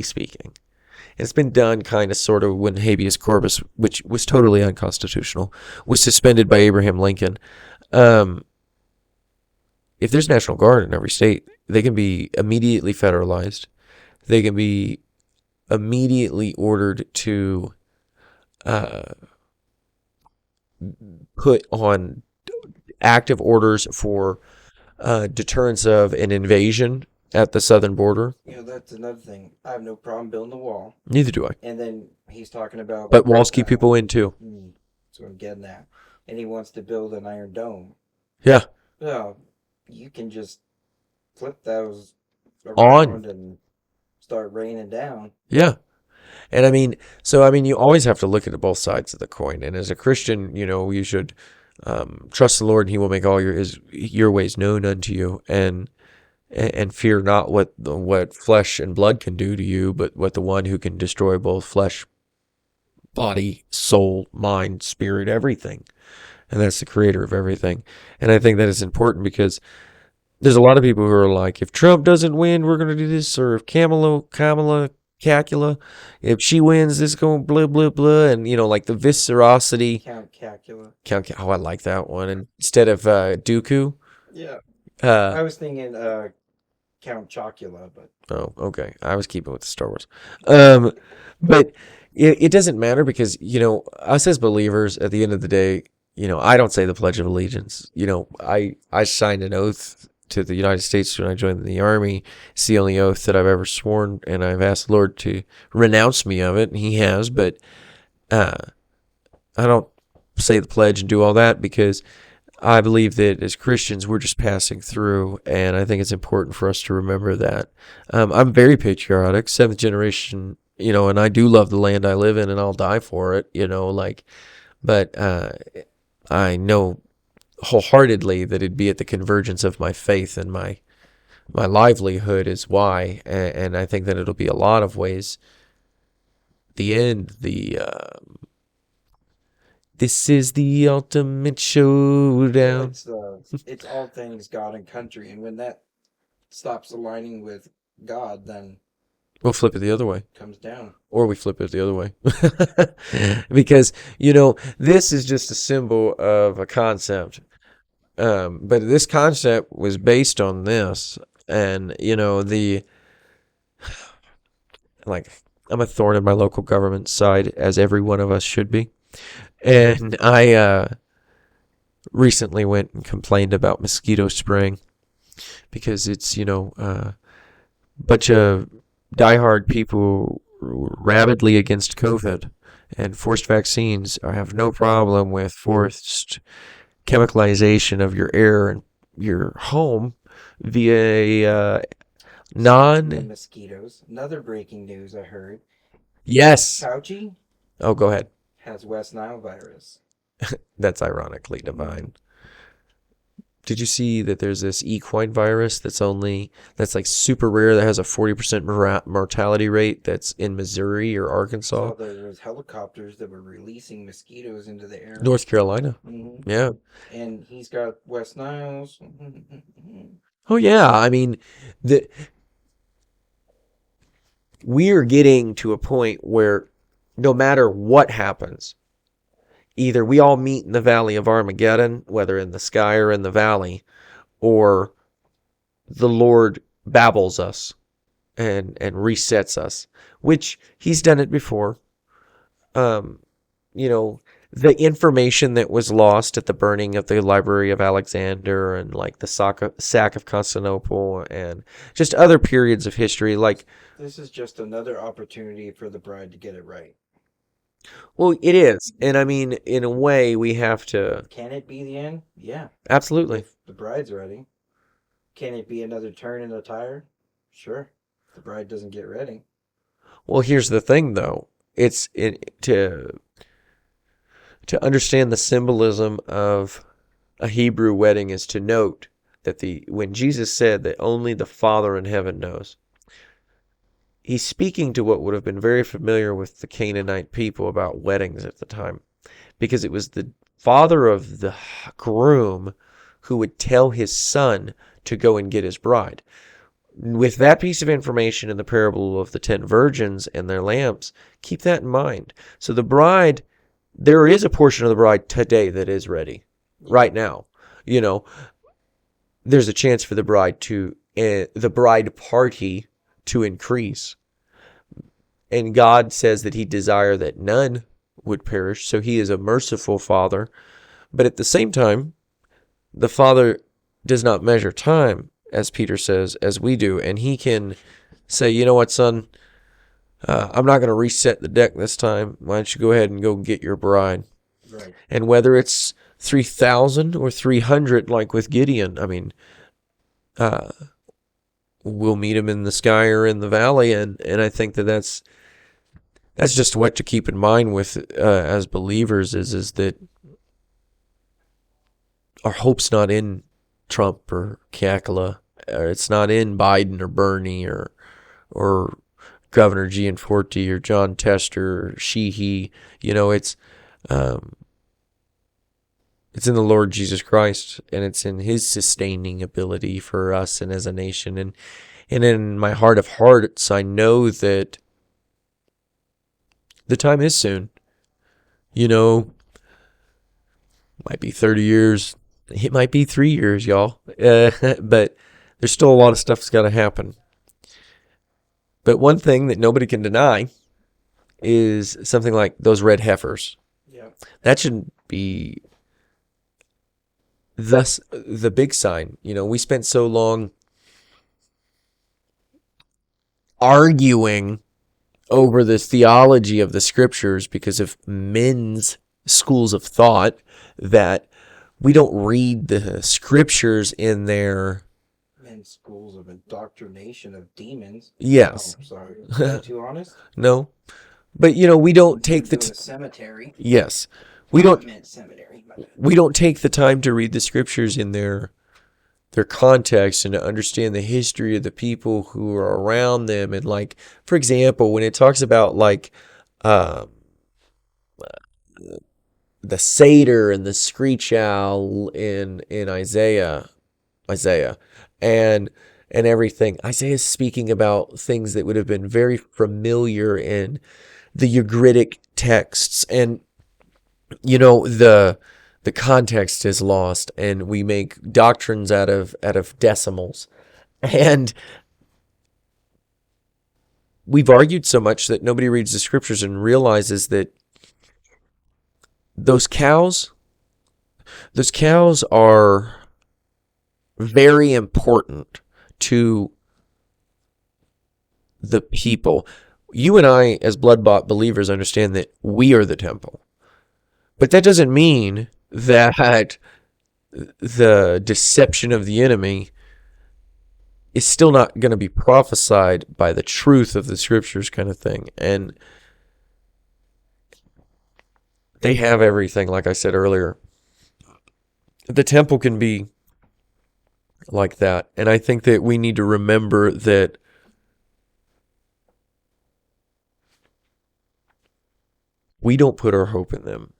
speaking, it's been done kind of sort of when habeas corpus, which was totally unconstitutional, was suspended by Abraham Lincoln. Um, if there's National Guard in every state, they can be immediately federalized. They can be immediately ordered to uh, put on active orders for deterrence of an invasion at the southern border. That's another thing. I have no problem building the wall. Neither do I. And then he's talking about. But walls keep people in too. That's what I'm getting at. And he wants to build an iron dome. Yeah. Well, you can just flip those On. around and start raining down. Yeah. And you always have to look at both sides of the coin. And as a Christian, you should trust the Lord, and He will make all your ways known unto you, and fear not what flesh and blood can do to you, but what the one who can destroy both flesh, body, soul, mind, spirit, everything. And that's the creator of everything. And I think that is important because there's a lot of people who are like, if Trump doesn't win, we're going to do this, or if Kamala Cacula, if she wins, this is going blah, blah, blah. And, like the viscerosity. Count Cacula. Oh, I like that one. And instead of Dooku. Yeah. I was thinking Count Chocula, but. Oh, okay. I was keeping with the Star Wars. But it doesn't matter because, us as believers, at the end of the day, I don't say the Pledge of Allegiance. I signed an oath to the United States when I joined the Army. It's the only oath that I've ever sworn, and I've asked the Lord to renounce me of it, and He has, but I don't say the pledge and do all that because I believe that as Christians, we're just passing through, and I think it's important for us to remember that. I'm very patriotic, seventh generation, and I do love the land I live in, and I'll die for it, but I know wholeheartedly that it'd be at the convergence of my faith and my livelihood is why, and I think that it'll be a lot of ways. This is the ultimate showdown. It's all things God and country, and when that stops aligning with God, then we'll flip it the other way. It comes down. Or we flip it the other way. Because, this is just a symbol of a concept. But this concept was based on this. And, I'm a thorn in my local government side, as every one of us should be. And I recently went and complained about mosquito spraying because it's, a bunch of diehard people rabidly against COVID, and forced vaccines have no problem with forced chemicalization of your air and your home via mosquitoes. Another breaking news I heard. Yes. Fauci. Oh, go ahead. Has West Nile virus. That's ironically divine. Did you see that there's this equine virus that's like super rare that has a 40% mortality rate that's in Missouri or Arkansas? So there was helicopters that were releasing mosquitoes into the air. North Carolina. Mm-hmm. Yeah. And he's got West Niles. Oh, yeah. We are getting to a point where no matter what happens, either we all meet in the valley of Armageddon, whether in the sky or in the valley, or the Lord babbles us and resets us, which He's done it before. The information that was lost at the burning of the Library of Alexander and like the sack of Constantinople and just other periods of history. Like, this is just another opportunity for the bride to get it right. Well, it is. And in a way, we have to... Can it be the end? Yeah. Absolutely. If the bride's ready. Can it be another turn in the tire? Sure. If the bride doesn't get ready. Well, here's the thing, though. To understand the symbolism of a Hebrew wedding is to note that when Jesus said that only the Father in heaven knows, He's speaking to what would have been very familiar with the Canaanite people about weddings at the time, because it was the father of the groom who would tell his son to go and get his bride. with that piece of information in the parable of the 10 virgins and their lamps, keep that in mind. So the bride, there is a portion of the bride today that is ready right now. You know, there's a chance for the bride party to increase. And God says that he desire that none would perish. So he is a merciful father. But at the same time, the Father does not measure time, as Peter says, as we do. And he can say, you know what, son, I'm not going to reset the deck this time. Why don't you go ahead and go get your bride? Right. And whether it's 3,000 or 300, like with Gideon, I mean, we'll meet him in the sky or in the valley. And I think that's just what to keep in mind with as believers is that our hope's not in Trump or Kakala, or it's not in Biden or Bernie or Governor Gianforte or John Tester or Sheehy. You know, it's in the Lord Jesus Christ, and it's in his sustaining ability for us and as a nation. And in my heart of hearts, I know that the time is soon. You know, might be 30 years. It might be 3 years, y'all. But there's still a lot of stuff that's got to happen. But one thing that nobody can deny is something like those red heifers. Yeah. That should be thus the big sign. You know, we spent so long arguing over the theology of the scriptures because of men's schools of thought that we don't read the scriptures in their men's schools of indoctrination of demons. Yes. Oh, sorry. Is that too honest? No. But you know, we don't take the cemetery. Yes. We don't meant seminary. We don't take the time to read the scriptures in their context and to understand the history of the people who are around them. And like, for example, when it talks about like the satyr and the screech owl in Isaiah and everything. Isaiah's speaking about things that would have been very familiar in the Ugaritic texts, and you know the context is lost, and we make doctrines out of decimals, and we've argued so much that nobody reads the scriptures and realizes that those cows are very important to the people. You and I, as blood-bought believers, understand that we are the temple. But that doesn't mean that the deception of the enemy is still not going to be prophesied by the truth of the scriptures, kind of thing. And they have everything, like I said earlier. The temple can be like that. And I think that we need to remember that we don't put our hope in them.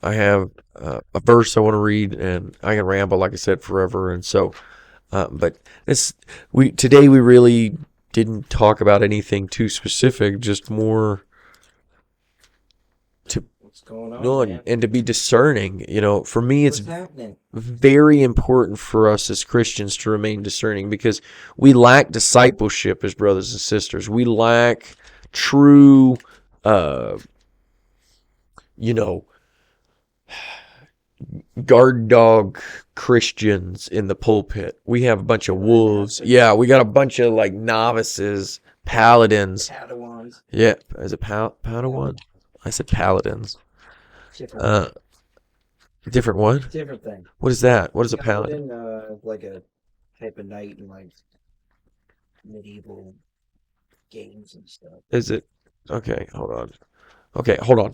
I have a verse I want to read, and I can ramble, like I said, forever. And so, but today we really didn't talk about anything too specific, just more to what's going on, and to be discerning. You know, for me, it's happening? Very important for us as Christians to remain discerning, because we lack discipleship as brothers and sisters. We lack true, guard dog Christians in the pulpit. We have a bunch of wolves. Yeah, we got a bunch of like novices, paladins. Padawans. Yeah, is it Padawan? I said paladins. Different what? Different thing. What is that? What is a paladin? Like a type of knight in like medieval games and stuff. Is it? Okay, hold on. Yeah.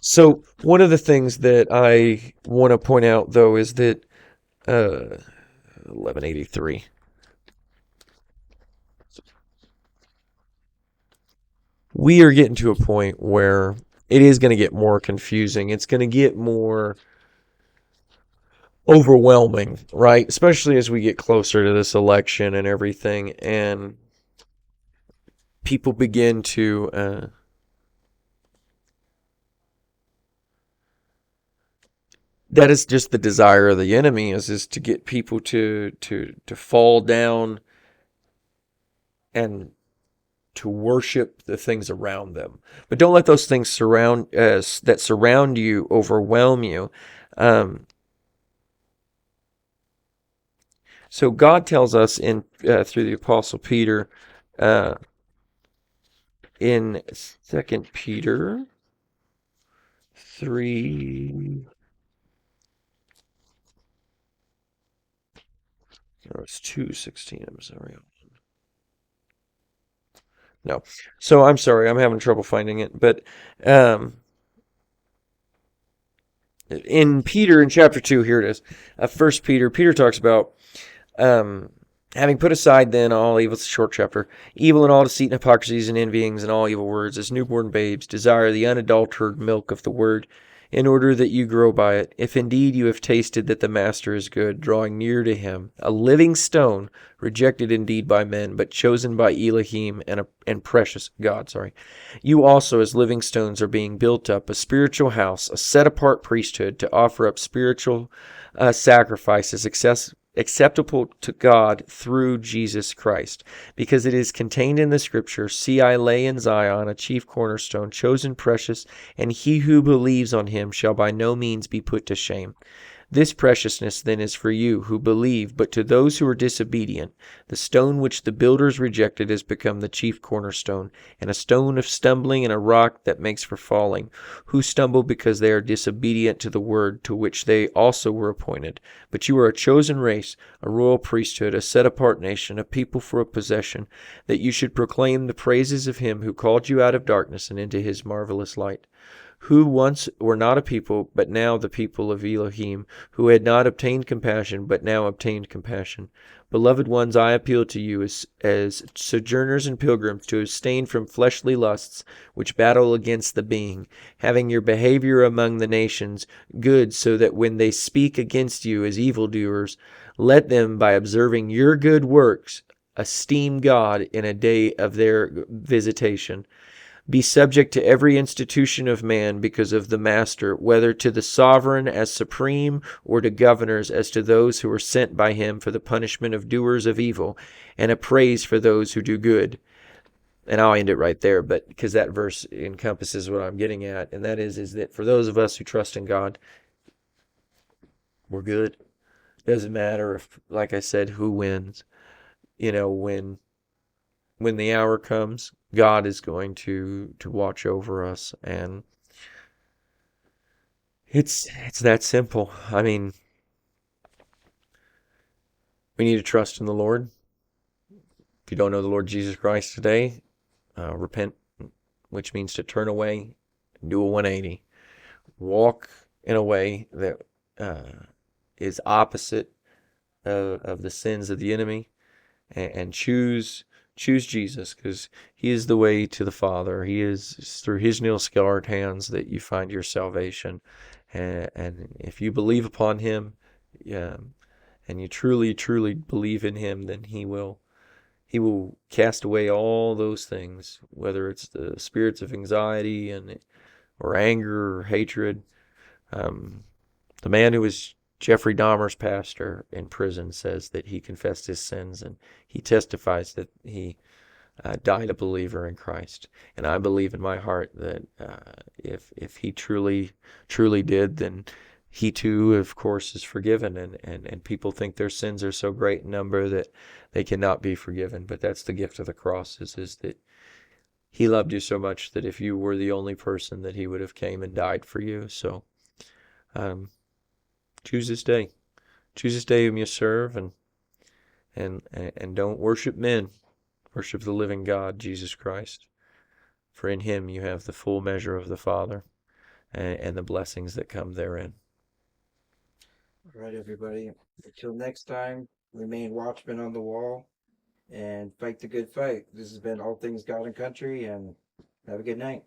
So one of the things that I want to point out, though, is that 1183. We are getting to a point where it is going to get more confusing. It's going to get more overwhelming, right? Especially as we get closer to this election and everything, and people begin to that is just the desire of the enemy, is to get people to fall down and to worship the things around them. But don't let those things that surround you overwhelm you. Um, so God tells us in through the Apostle Peter uh, in 2 Peter 3. No, it's 2:16. I'm sorry. No. So I'm sorry. I'm having trouble finding it. But um, in Peter, in chapter 2, here it is. 1 Peter, Peter talks about um, having put aside then all evil, it's a short chapter, evil and all deceit and hypocrisies and envyings and all evil words, as newborn babes, desire the unadulterated milk of the word, in order that you grow by it. If indeed you have tasted that the Master is good, drawing near to him, a living stone, rejected indeed by men, but chosen by Elohim and precious God. You also, as living stones, are being built up a spiritual house, a set apart priesthood, to offer up spiritual sacrifices acceptable to God through Jesus Christ. Because it is contained in the scripture, see, I lay in Zion a chief cornerstone, chosen, precious, and he who believes on him shall by no means be put to shame. This preciousness then is for you who believe, but to those who are disobedient, the stone which the builders rejected has become the chief cornerstone, and a stone of stumbling and a rock that makes for falling, who stumble because they are disobedient to the word to which they also were appointed. But you are a chosen race, a royal priesthood, a set-apart nation, a people for a possession, that you should proclaim the praises of him who called you out of darkness and into his marvelous light, who once were not a people, but now the people of Elohim, who had not obtained compassion, but now obtained compassion. Beloved ones, I appeal to you as sojourners and pilgrims to abstain from fleshly lusts which battle against the being, having your behavior among the nations good, so that when they speak against you as evildoers, let them, by observing your good works, esteem God in a day of their visitation. Be subject to every institution of man because of the master, whether to the sovereign as supreme, or to governors as to those who are sent by him for the punishment of doers of evil, and a praise for those who do good. And I'll end it right there, but because that verse encompasses what I'm getting at, and that is that for those of us who trust in God, we're good. Doesn't matter if, like I said, who wins. When the hour comes, God is going to watch over us, and it's that simple. I mean, we need to trust in the Lord. If you don't know the Lord Jesus Christ today, repent, which means to turn away and do a 180. Walk in a way that is opposite of the sins of the enemy, and choose Jesus, because he is the way to the Father. He is through his nail-scarred hands that you find your salvation. And if you believe upon him, and you truly, truly believe in him, then he will cast away all those things, whether it's the spirits of anxiety or anger or hatred. The man who was Jeffrey Dahmer's pastor in prison says that he confessed his sins, and he testifies that he died a believer in Christ. And I believe in my heart that if he truly, truly did, then he too, of course, is forgiven. And people think their sins are so great in number that they cannot be forgiven. But that's the gift of the cross, is that he loved you so much that if you were the only person, that he would have came and died for you. So choose this day. Choose this day whom you serve, and don't worship men. Worship the living God, Jesus Christ. For in him you have the full measure of the Father and the blessings that come therein. All right, everybody. Until next time, remain watchmen on the wall and fight the good fight. This has been All Things God and Country, and have a good night.